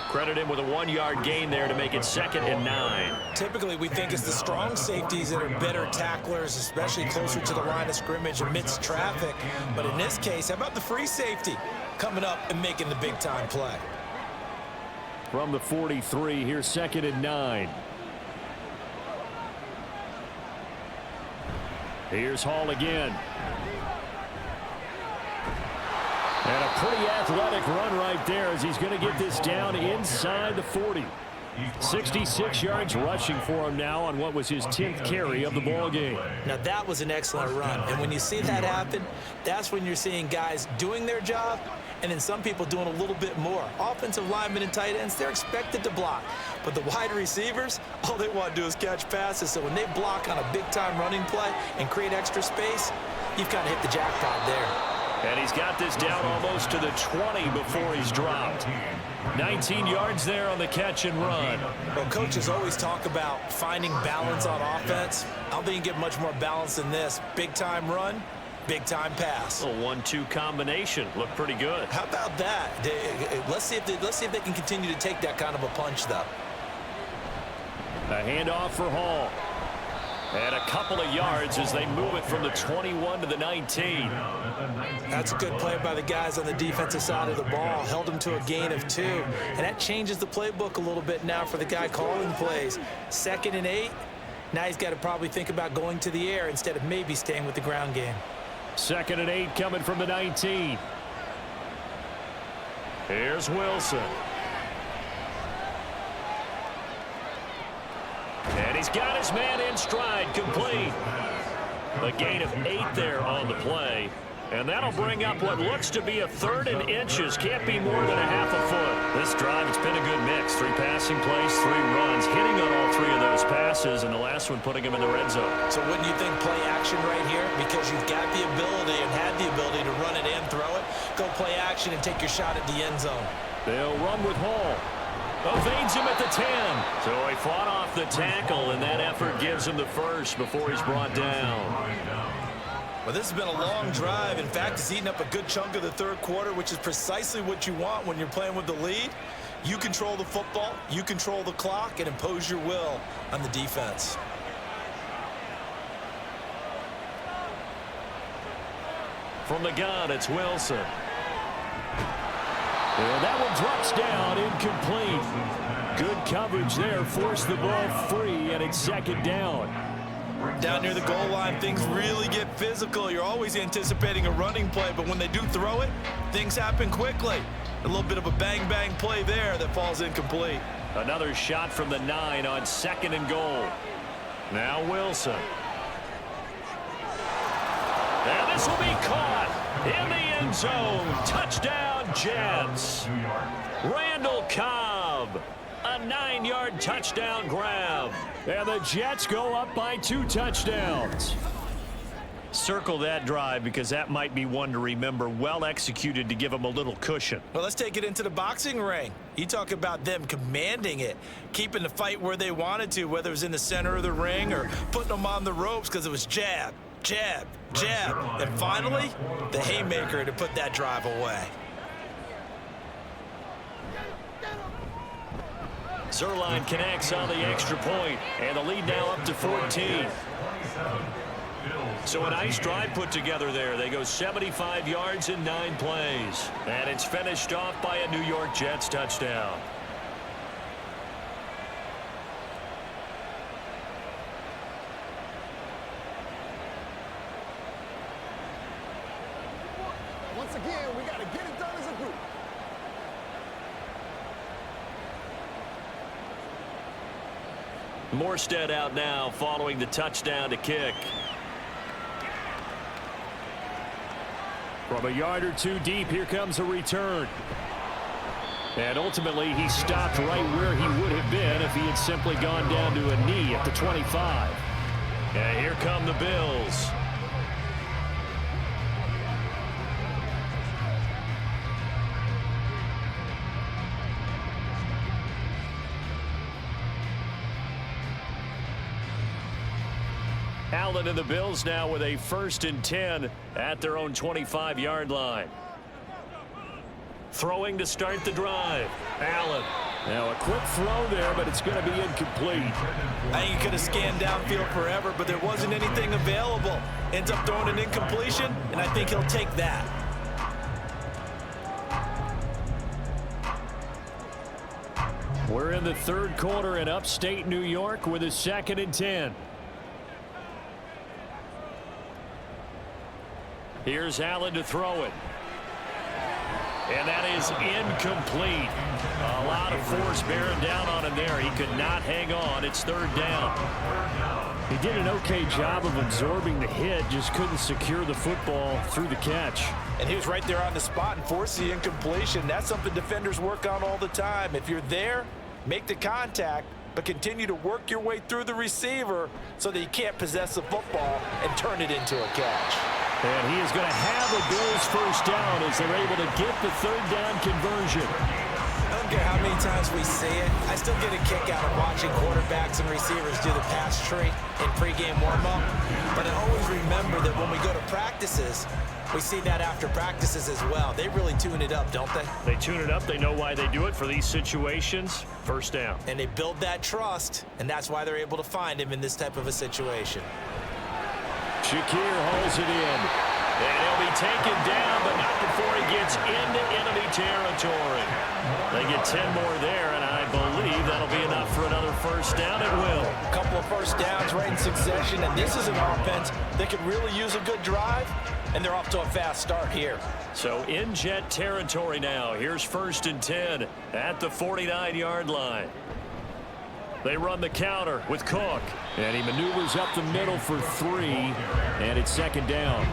B: Credit him with a 1-yard gain there to make it 2nd and 9.
C: Typically, we think it's the strong safeties that are better tacklers, especially closer to the line of scrimmage amidst traffic. But in this case, how about the free safety coming up and making the big-time play?
B: From the 43, here's 2nd and 9. Here's Hall again. And a pretty athletic run right there as he's going to get this down inside the 40. 66 yards rushing for him now on what was his 10th carry of the ball game.
C: Now that was an excellent run, and when you see that happen, that's when you're seeing guys doing their job and then some people doing a little bit more. Offensive linemen and tight ends, they're expected to block, but the wide receivers, all they want to do is catch passes. So when they block on a big-time running play and create extra space, you've kind of hit the jackpot there.
B: And he's got this down almost to the 20 before he's dropped. 19 yards there on the catch and run.
C: Well, coaches always talk about finding balance on offense. I don't think you get much more balance than this. Big-time run, big-time pass.
B: A 1-2 combination. Looked pretty good.
C: How about that? Let's see if they can continue to take that kind of a punch, though.
B: A handoff for Hall. And a couple of yards as they move it from the 21 to the 19.
C: That's a good play by the guys on the defensive side of the ball. Held them to a gain of 2. And that changes the playbook a little bit now for the guy calling plays. 2nd and 8. Now he's got to probably think about going to the air instead of maybe staying with the ground game.
B: 2nd and 8 coming from the 19. Here's Wilson. And he's got his man in stride, complete. A gain of 8 there on the play. And that'll bring up what looks to be a 3rd and inches. Can't be more than a half a foot. This drive, it's been a good mix. 3 passing plays, 3 runs. Hitting on all 3 of those passes, and the last one putting him in the red zone.
C: So wouldn't you think play action right here? Because you've got the ability and had the ability to run it and throw it. Go play action and take your shot at the end zone.
B: They'll run with Hall. Evades him at the 10. So he fought off the tackle, and that effort gives him the first before he's brought down.
C: Well, this has been a long drive. In fact, it's eaten up a good chunk of the 3rd quarter, which is precisely what you want when you're playing with the lead. You control the football, you control the clock, and impose your will on the defense.
B: From the gun, it's Wilson. And that one drops down, incomplete. Good coverage there, forced the ball free, and it's 2nd down.
C: Down near the goal line, things really get physical. You're always anticipating a running play, but when they do throw it, things happen quickly. A little bit of a bang-bang play there that falls incomplete.
B: Another shot from the 9 on 2nd and goal. Now Wilson. And this will be caught in the end zone. Touchdown, Jets. Randall Cobb. A 9-yard touchdown grab. And the Jets go up by 2 touchdowns. Circle that drive because that might be one to remember. Well executed to give them a little cushion.
C: Well, let's take it into the boxing ring. You talk about them commanding it, keeping the fight where they wanted to, whether it was in the center of the ring or putting them on the ropes because it was jab, jab, jab. And finally, the haymaker to put that drive away.
B: Zerline connects on the extra point, and the lead now up to 14. So a nice drive put together there. They go 75 yards in 9 plays. And it's finished off by a New York Jets touchdown.
H: Once again, we got to get it done as a group.
B: Morstead out now following the touchdown to kick. From a yard or two deep, here comes a return. And ultimately, he stopped right where he would have been if he had simply gone down to a knee at the 25. And here come the Bills. Allen and the Bills now with a 1st and 10 at their own 25-yard line. Throwing to start the drive. Allen. Now a quick throw there, but it's going to be incomplete.
C: I think he could have scanned downfield forever, but there wasn't anything available. Ends up throwing an incompletion, and I think he'll take that.
B: We're in the 3rd quarter in upstate New York with a 2nd and 10. Here's Allen to throw it. And that is incomplete. A lot of force bearing down on him there. He could not hang on. It's 3rd down. He did an okay job of absorbing the hit, just couldn't secure the football through the catch.
E: And he was right there on the spot and forced the incompletion. That's something defenders work on all the time. If you're there, make the contact, but continue to work your way through the receiver so that you can't possess the football and turn it into a catch.
B: And he is going to have a Bills 1st down as they're able to get the 3rd down conversion.
C: I don't care how many times we see it. I still get a kick out of watching quarterbacks and receivers do the pass tree in pregame warm-up. But I always remember that when we go to practices, we see that after practices as well. They really tune it up, don't they?
B: They tune it up. They know why they do it for these situations. 1st down.
C: And they build that trust, and that's why they're able to find him in this type of a situation.
B: Shakir hauls it in. And he'll be taken down, but not before he gets into enemy territory. They get 10 more there, and I believe that'll be enough for another 1st down. It will.
E: A couple of 1st downs right in succession, and this is an offense that could really use a good drive, and they're off to a fast start here.
B: So in Jet territory now. Here's 1st and 10 at the 49-yard line. They run the counter with Cook. And he maneuvers up the middle for 3. And it's 2nd down.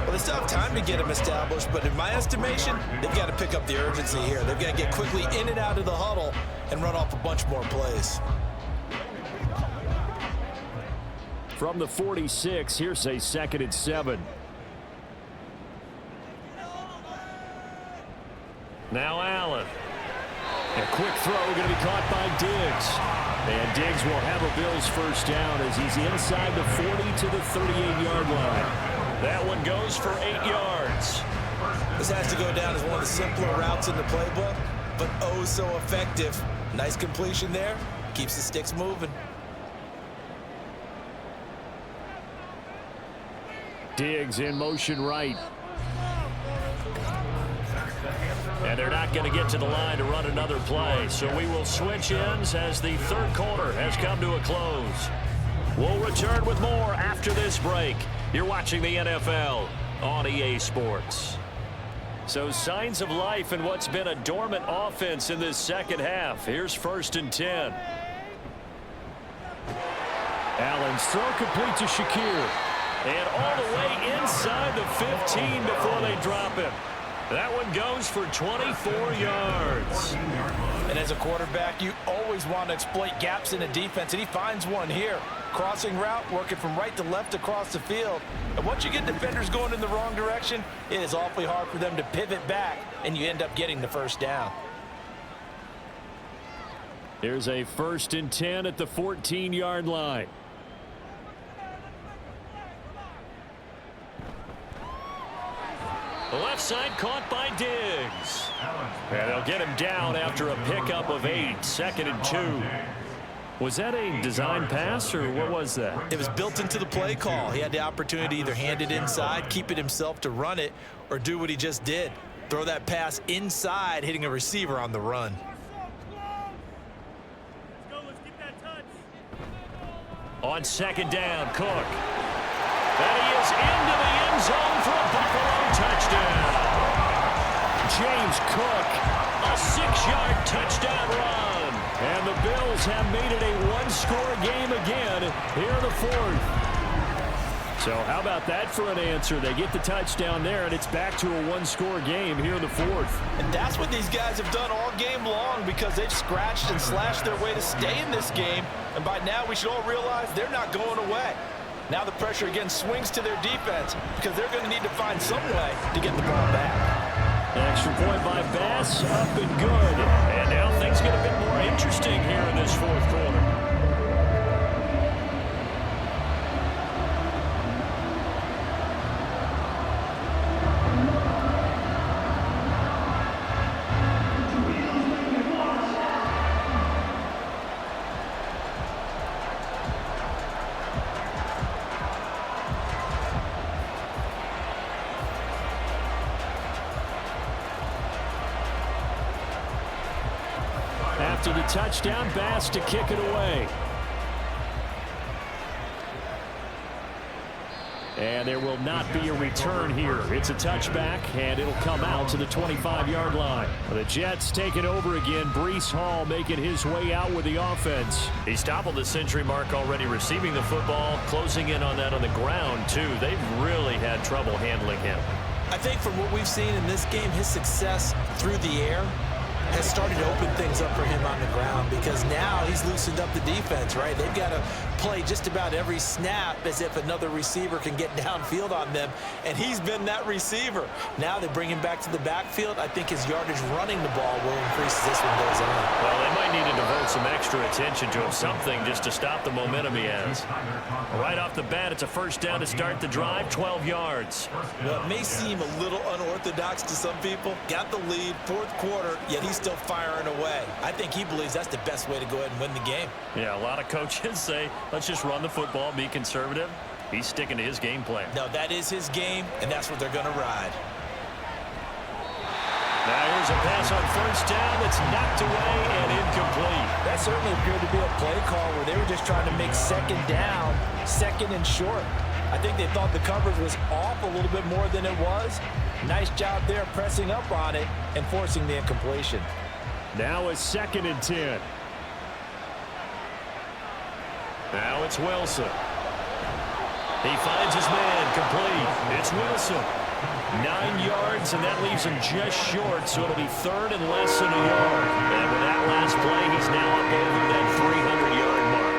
C: Well, they still have time to get him established, but in my estimation, they've got to pick up the urgency here. They've got to get quickly in and out of the huddle and run off a bunch more plays.
B: From the 46, here's a 2nd and 7. Now Allen. A quick throw going to be caught by Diggs. And Diggs will have a Bills 1st down as he's inside the 40 to the 38-yard line. That one goes for 8 yards.
C: This has to go down as one of the simpler routes in the playbook, but oh so effective. Nice completion there. Keeps the sticks moving.
B: Diggs in motion right. And they're not going to get to the line to run another play. So we will switch ends as the 3rd quarter has come to a close. We'll return with more after this break. You're watching the NFL on EA Sports. So signs of life in what's been a dormant offense in this 2nd half. Here's 1st and 10. Allen's throw complete to Shakir. And all the way inside the 15 before they drop him. That one goes for 24 yards.
E: And as a quarterback, you always want to exploit gaps in the defense, and he finds one here. Crossing route, working from right to left across the field. And once you get defenders going in the wrong direction, it is awfully hard for them to pivot back, and you end up getting the 1st down.
B: Here's a 1st and 10 at the 14-yard line. The left side caught by Diggs. And they'll get him down after a pickup of 8. 2nd and 2. Was that a design pass, or what was that?
C: It was built into the play call. He had the opportunity to either hand it inside, keep it himself to run it, or do what he just did. Throw that pass inside, hitting a receiver on the run.
B: On second down, Cook. And he is into the end zone for a Buffalo touchdown. James Cook, a 6-yard touchdown run. And the Bills have made it a one-score game again here in the fourth. So how about that for an answer? They get the touchdown there, and it's back to a one-score game here in the fourth.
E: And that's what these guys have done all game long, because they've scratched and slashed their way to stay in this game. And by now, we should all realize they're not going away. Now the pressure again swings to their defense, because they're going to need to find some way to get the ball back.
B: Extra point by Bass, up and good. And now things get a bit more interesting here in this fourth quarter. After the touchdown, Bass to kick it away. And there will not be a return here. It's a touchback, and it'll come out to the 25-yard line. The Jets take it over again. Breece Hall making his way out with the offense. He's toppled the century mark already, receiving the football, closing in on that on the ground, too. They've really had trouble handling him.
C: I think from what we've seen in this game, his success through the air has started to open things up for him on the ground, because now he's loosened up the defense, right? They've got to play just about every snap as if another receiver can get downfield on them, and he's been that receiver. Now they bring him back to the backfield. I think his yardage running the ball will increase as this one goes on.
B: Well, they might need to devote some extra attention to him, something just to stop the momentum he has. Right off the bat, it's a first down to start the drive, 12 yards.
C: Well, it may seem a little unorthodox to some people. Got the lead, fourth quarter, yet he's still firing away. I think he believes that's the best way to go ahead and win the game.
B: Yeah, a lot of coaches say, let's just run the football, be conservative. He's sticking to his game plan.
C: No, that is his game, and that's what they're going to ride.
B: Now here's a pass on first down that's knocked away and incomplete.
E: That certainly appeared to be a play call where they were just trying to make second down, second and short. I think they thought the coverage was off a little bit more than it was. Nice job there pressing up on it and forcing the incompletion.
B: Now it's 2nd and 10. Now it's Wilson. He finds his man, complete. It's Wilson. 9 yards, and that leaves him just short, so it'll be 3rd and less than a yard. And with that last play, he's now up over that 300-yard mark.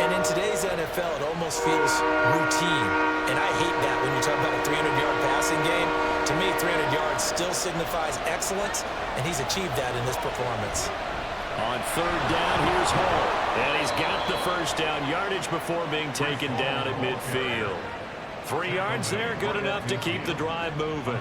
C: And in today's NFL, it almost feels routine. And I hate that when you talk about a 300-yard passing game. To me, 300 yards still signifies excellence, and he's achieved that in this performance.
B: On 3rd down, here's Hall. And he's got the first down yardage before being taken down at midfield. 3 yards there, good enough to keep the drive moving.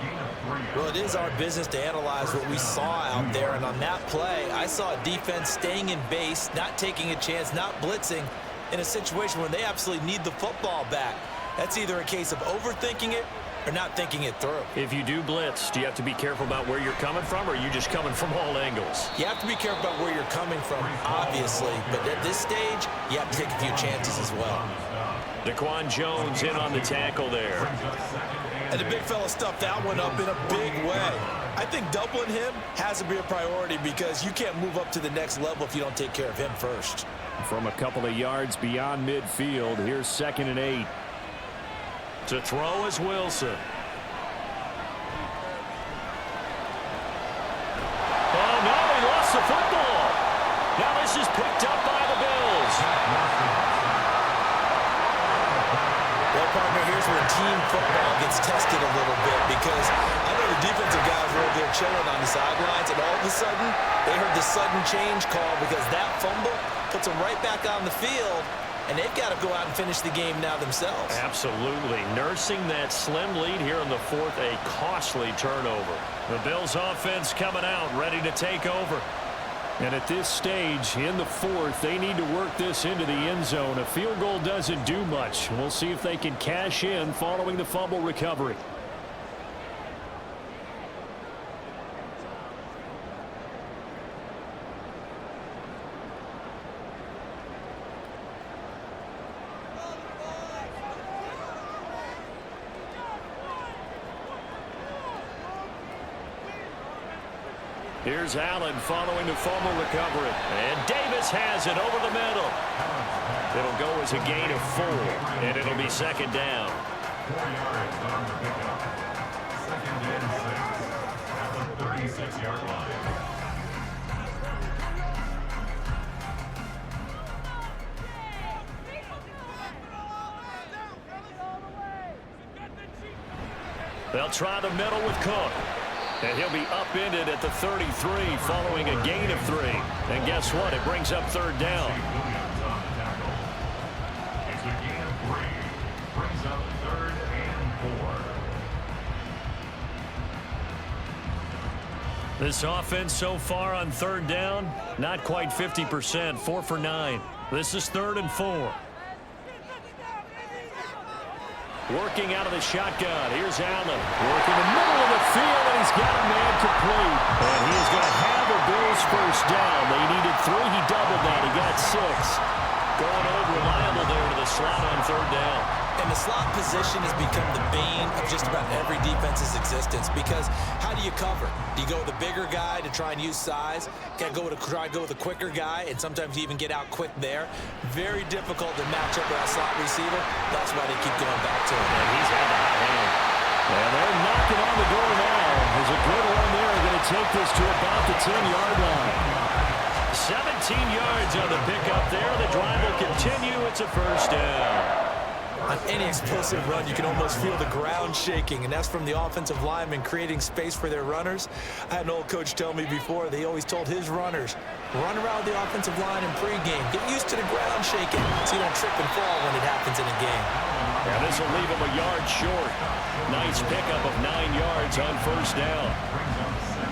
C: Well, it is our business to analyze what we saw out there, and on that play, I saw a defense staying in base, not taking a chance, not blitzing, in a situation where they absolutely need the football back. That's either a case of overthinking it or not thinking it through.
B: If you do blitz, do you have to be careful about where you're coming from, or are you just coming from all angles?
C: You have to be careful about where you're coming from, obviously, but at this stage, you have to take a few chances as well.
B: Daquan Jones in on the tackle there.
C: And the big fella stuffed that one up in a big way. I think doubling him has to be a priority, because you can't move up to the next level if you don't take care of him first.
B: From a couple of yards beyond midfield, here's 2nd and 8. To throw is Wilson. Oh, no, he lost the football. Now this is picked up by the Bills.
C: Well, partner, here's where team football gets tested a little bit, because I know the defensive guys were over there chilling on the sidelines, and all of a sudden, they heard the sudden change call, because that fumble puts them right back on the field, and they've got to go out and finish the game now themselves.
B: Absolutely. Nursing that slim lead here in the fourth, a costly turnover. The Bills offense coming out, ready to take over. And at this stage, in the fourth, they need to work this into the end zone. A field goal doesn't do much. We'll see if they can cash in following the fumble recovery. Here's Allen following the fumble recovery. And Davis has it over the middle. It'll go as a gain of 4, and it'll be second down.
D: 4 yards on the pickup. Second and 6 at the 36-yard line.
B: They'll try the middle with Cook. And he'll be upended at the 33 following a gain of 3. And guess what? It brings up third down.
D: It's a gain of 3. Brings up 3rd and 4.
B: This offense so far on third down, not quite 50%, 4 for 9. This is 3rd and 4. Working out of the shotgun. Here's Allen. Working the middle of the field, and he's got a man complete. And he is going to have a Bills first down. They needed 3. He doubled that. He got 6. Going over reliable there to the slot on third down.
C: And the slot position has become the bane of just about every defense's existence, because how do you cover? Do you go with a bigger guy to try and use size? Can't go with try and go with a quicker guy, and sometimes you even get out quick there. Very difficult to match up with a slot receiver. That's why they keep going back to him.
B: And he's had the hot hand. And they're knocking on the door now. There's a good one there. Going to take this to about the 10-yard line. 17 yards on the pickup there. The drive will continue. It's a first down.
C: On any explosive run, you can almost feel the ground shaking, and that's from the offensive linemen creating space for their runners. I had an old coach tell me before, they always told his runners, run around the offensive line in pregame. Get used to the ground shaking so you don't trip and fall when it happens in a game.
B: Yeah, this will leave him a yard short. Nice pickup of 9 yards on first down.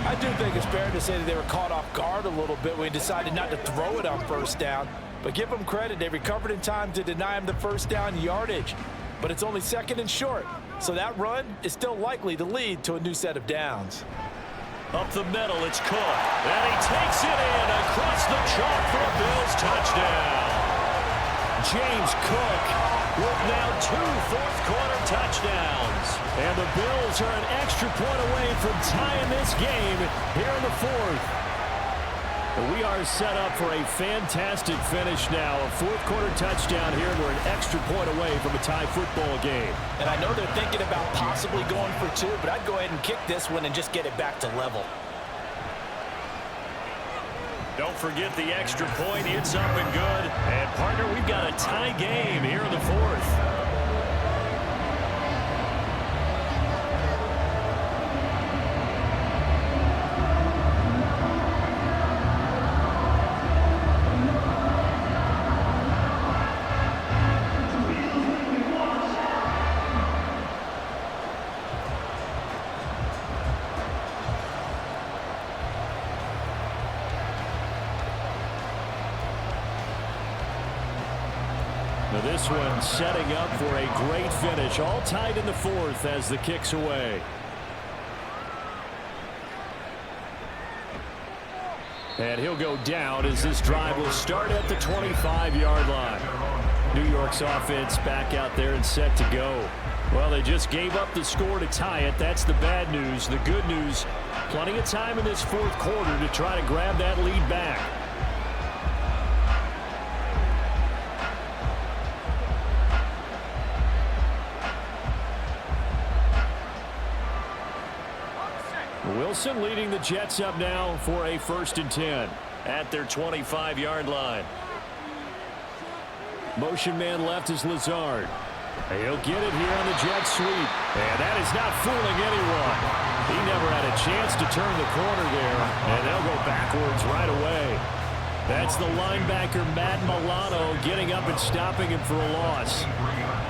E: I do think it's fair to say that they were caught off guard a little bit when he decided not to throw it on first down. But give them credit, they recovered in time to deny him the first down yardage. But it's only 2nd and short, so that run is still likely to lead to a new set of downs.
B: Up the middle, it's Cook. And he takes it in across the chalk for a Bills touchdown. James Cook with now 2 fourth-quarter touchdowns. And the Bills are an extra point away from tying this game here in the fourth. We are set up for a fantastic finish now. A fourth-quarter touchdown here, and we're an extra point away from a tie football game.
E: And I know they're thinking about possibly going for 2, but I'd go ahead and kick this one and just get it back to level.
B: Don't forget the extra point. It's up and good. And, partner, we've got a tie game here in the fourth. This one setting up for a great finish. All tied in the fourth as the kick's away. And he'll go down as this drive will start at the 25-yard line. New York's offense back out there and set to go. Well, they just gave up the score to tie it. That's the bad news. The good news, plenty of time in this fourth quarter to try to grab that lead back. Wilson leading the Jets up now for a 1st and 10 at their 25-yard line. Motion man left is Lazard. He'll get it here on the jet sweep. And that is not fooling anyone. He never had a chance to turn the corner there. And they'll go backwards right away. That's the linebacker, Matt Milano, getting up and stopping him for a loss.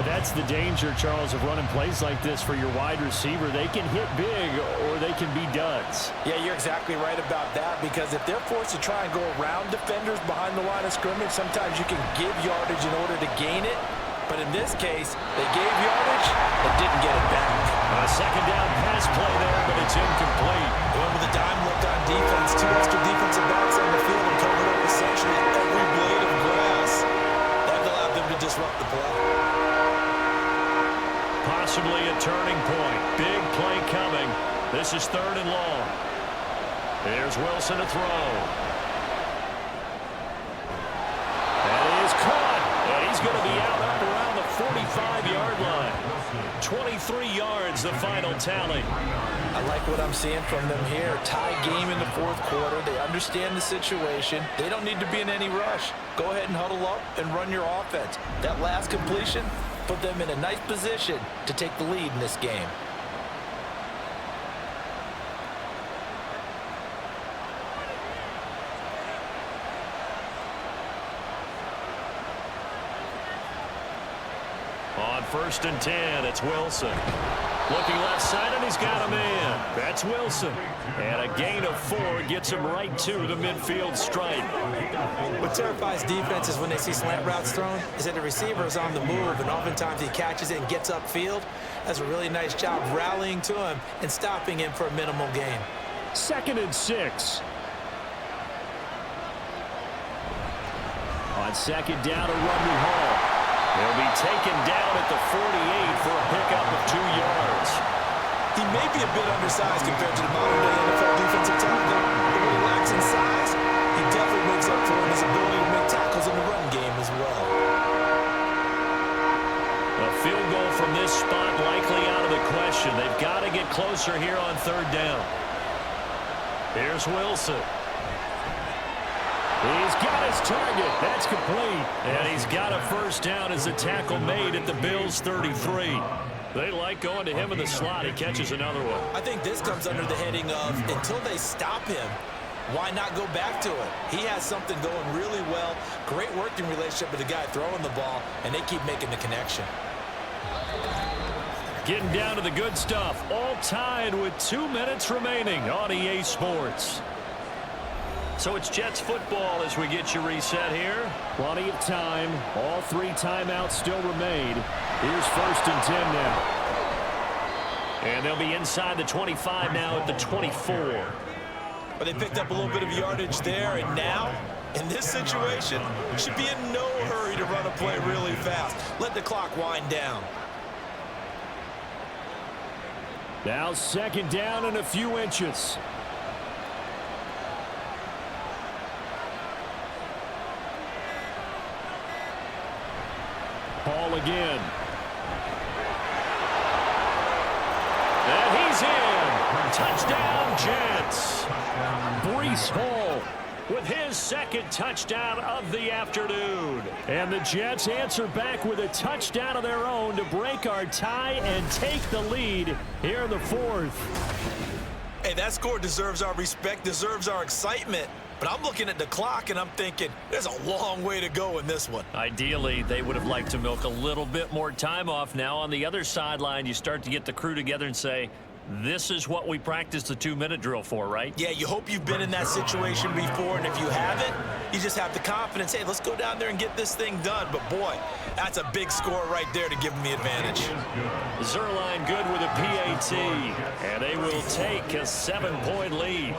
B: That's the danger, Charles, of running plays like this for your wide receiver. They can hit big or they can be duds.
E: Yeah, you're exactly right about that, because if they're forced to try and go around defenders behind the line of scrimmage, sometimes you can give yardage in order to gain it. But in this case, they gave yardage and didn't get it back.
B: A second down pass play there, but it's incomplete.
C: They went with a dime look on defense. 2 extra defensive backs on the field and covered up essentially every blade of grass. That allowed them to disrupt the play.
B: Possibly a turning point. Big play coming. This is 3rd and long. There's Wilson to throw. That is caught. And he's going to be out up around the 45-yard line. 23 yards, the final tally.
E: I like what I'm seeing from them here. Tie game in the 4th quarter. They understand the situation. They don't need to be in any rush. Go ahead and huddle up and run your offense. That last completion put them in a nice position to take the lead in this game.
B: On 1st and 10, it's Wilson. Looking left side, and he's got a man. That's Wilson. And a gain of 4 gets him right to the midfield stripe.
C: What terrifies defenses when they see slant routes thrown is that the receiver is on the move, and oftentimes he catches it and gets upfield. That's a really nice job rallying to him and stopping him for a minimal gain.
B: 2nd and 6. On 2nd down, a run to Hall. He'll be taken down at the 48 for a pickup of 2 yards.
C: He may be a bit undersized compared to the modern-day NFL defensive tackle, but when he lacks in size, he definitely makes up for his ability to make tackles in the run game as well.
B: A field goal from this spot likely out of the question. They've got to get closer here on 3rd down. Here's Wilson. He's got his target. That's complete. And he's got a 1st down as a tackle made at the Bills' 33. They like going to him in the slot. He catches another one.
C: I think this comes under the heading of, until they stop him, why not go back to it? He has something going really well. Great working relationship with the guy throwing the ball, and they keep making the connection.
B: Getting down to the good stuff. All tied with 2 minutes remaining on EA Sports. So it's Jets football as we get you reset here. Plenty of time. All 3 timeouts still remain. Here's 1st and 10 now. And they'll be inside the 25 now at the 24.
C: But they picked up a little bit of yardage there, and now, in this situation, should be in no hurry to run a play really fast. Let the clock wind down.
B: Now 2nd down and a few inches. Ball again. And he's in. Touchdown, Jets. Breece Hall with his 2nd touchdown of the afternoon. And the Jets answer back with a touchdown of their own to break our tie and take the lead here in the 4th.
C: Hey, that score deserves our respect, deserves our excitement. But I'm looking at the clock, and I'm thinking there's a long way to go in this one.
B: Ideally, they would have liked to milk a little bit more time off. Now, on the other sideline, you start to get the crew together and say, this is what we practiced the 2-minute drill for, right?
C: Yeah, you hope you've been in that situation before, and if you haven't, you just have the confidence, hey, let's go down there and get this thing done. But, boy, that's a big score right there to give them the advantage.
B: Zerline good with a PAT, and they will take a 7-point lead.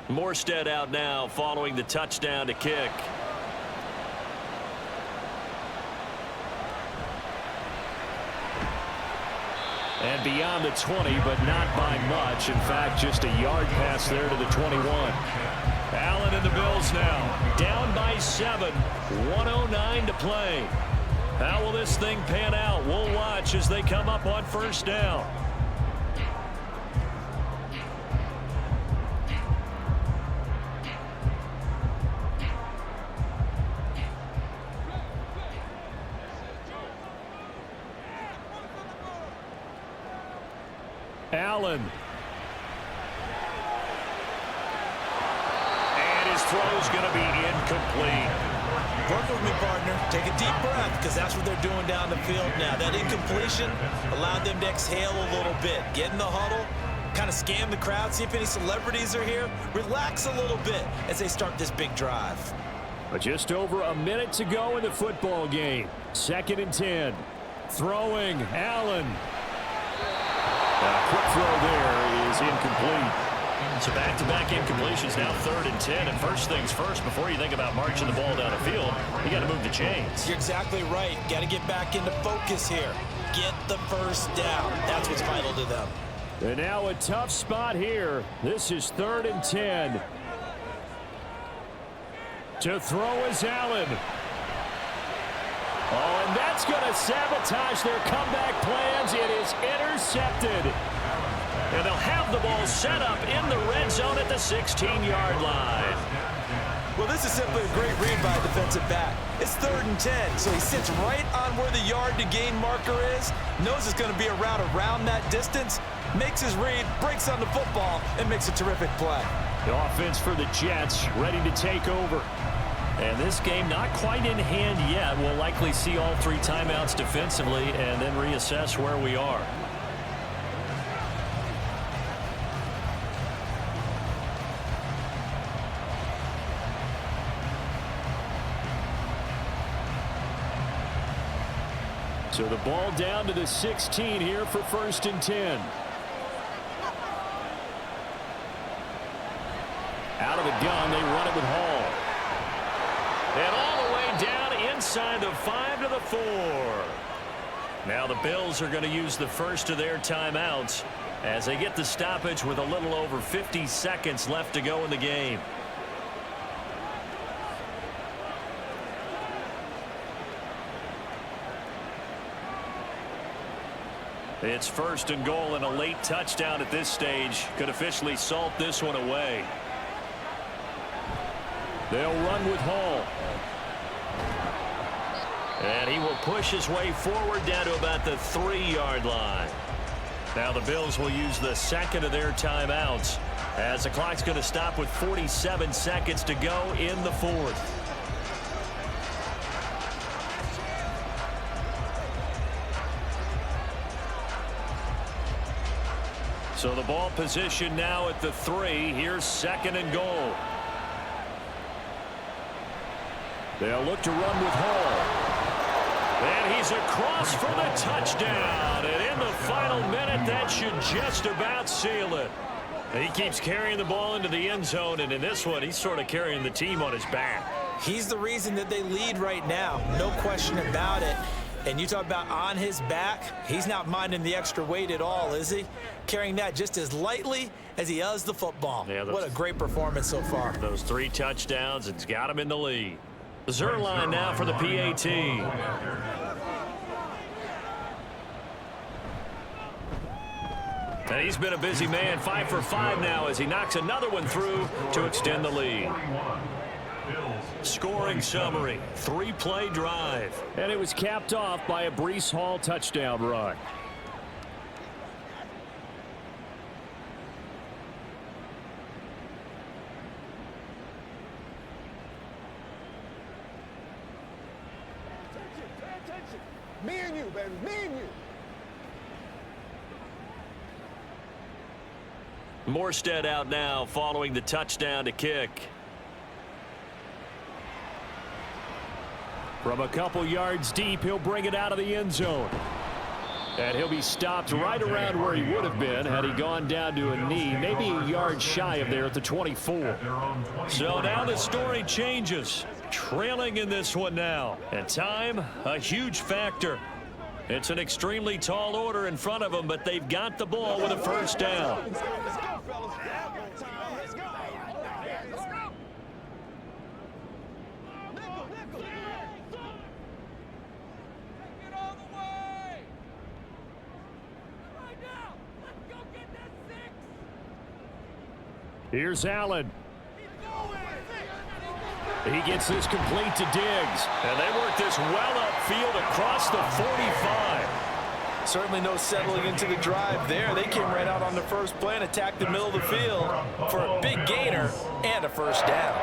B: Morstead out now following the touchdown to kick. And beyond the 20, but not by much. In fact, just a yard pass there to the 21. Allen and the Bills now down by 7, 1:09 to play. How will this thing pan out? We'll watch as they come up on first down. Allen. And his throw's going to be incomplete.
C: Work with me, partner. Take a deep breath, because that's what they're doing down the field now. That incompletion allowed them to exhale a little bit. Get in the huddle, kind of scan the crowd, see if any celebrities are here. Relax a little bit as they start this big drive.
B: But just over a minute to go in the football game. 2nd and 10. Throwing, Allen. A quick throw there is incomplete. So back-to-back incompletions, now 3rd and 10. And first things first, before you think about marching the ball down the field, you got to move the chains.
C: You're exactly right. Got to get back into focus here. Get the first down. That's what's vital to them.
B: And now a tough spot here. This is 3rd and 10. To throw is Allen. Oh, and that's going to sabotage their comeback plans. It is intercepted. And they'll have the ball set up in the red zone at the 16-yard line.
C: Well, this is simply a great read by a defensive back. It's 3rd and 10, so he sits right on where the yard-to-gain marker is, knows it's going to be a route around that distance, makes his read, breaks on the football, and makes a terrific play.
B: The offense for the Jets ready to take over. And this game not quite in hand yet. We'll likely see all 3 timeouts defensively and then reassess where we are. So the ball down to the 16 here for 1st and 10. Out of the gun, they run it with Hall. And all the way down inside the 5 to the 4. Now the Bills are going to use the first of their timeouts as they get the stoppage with a little over 50 seconds left to go in the game. It's 1st and goal, and a late touchdown at this stage could officially salt this one away. They'll run with Hall. And he will push his way forward down to about the 3-yard line. Now the Bills will use the 2nd of their timeouts as the clock's going to stop with 47 seconds to go in the 4th. So the ball position now at the 3. Here's 2nd and goal. They'll look to run with Hall. And he's across for the touchdown. And in the final minute, that should just about seal it. He keeps carrying the ball into the end zone, and in this one, he's sort of carrying the team on his back.
C: He's the reason that they lead right now. No question about it. And you talk about on his back, he's not minding the extra weight at all, is he? Carrying that just as lightly as he does the football. Yeah, what a great performance so far.
B: Those 3 touchdowns, it's got him in the lead. Zerline now for the PAT. And he's been a busy man, 5 for 5 now as he knocks another one through to extend the lead. Scoring summary, 3-play drive. And it was capped off by a Breece Hall touchdown run.
H: Pay attention. Me and you, baby. Me and you.
B: Morstead out now following the touchdown to kick. From a couple yards deep, he'll bring it out of the end zone. And he'll be stopped right around where he would have been had he gone down to a knee, maybe a yard shy of there at the 24. So now the story changes. Trailing in this one now. And time, a huge factor. It's an extremely tall order in front of them, but they've got the ball with a first down. Here's Allen. He gets this complete to Diggs. And they work this well upfield across the 45.
E: Certainly no settling into the drive there. They came right out on the first play and attacked the middle of the field for a big gainer and a first down.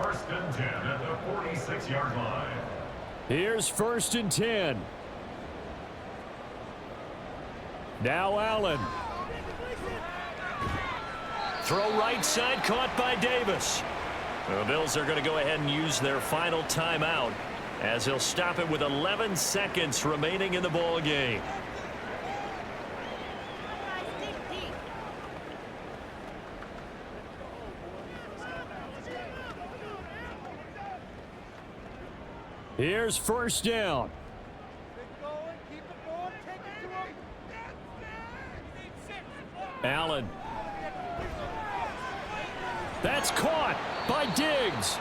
D: First and 10 at the 46-yard line.
B: Here's first and 10. Now Allen. Throw right side, caught by Davis. The Bills are going to go ahead and use their final timeout as they'll stop it with 11 seconds remaining in the ball game. Here's first down. Allen. That's caught by Diggs.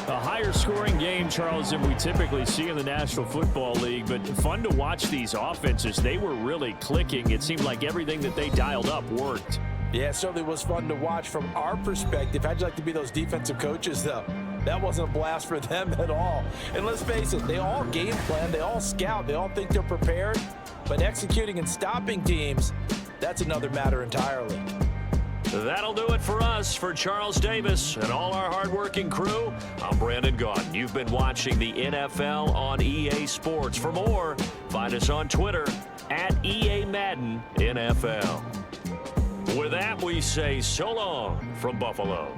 B: A higher scoring game, Charles, than we typically see in the National Football League, but fun to watch these offenses. They were really clicking. It seemed like everything that they dialed up worked.
E: Yeah, it certainly was fun to watch from our perspective. How'd you like to be those defensive coaches, though? That wasn't a blast for them at all. And let's face it, they all game plan, they all scout, they all think they're prepared. But executing and stopping teams, that's another matter entirely.
B: That'll do it for us. For Charles Davis and all our hardworking crew, I'm Brandon Gaudin. You've been watching the NFL on EA Sports. For more, find us on Twitter at EA Madden NFL. With that, we say so long from Buffalo.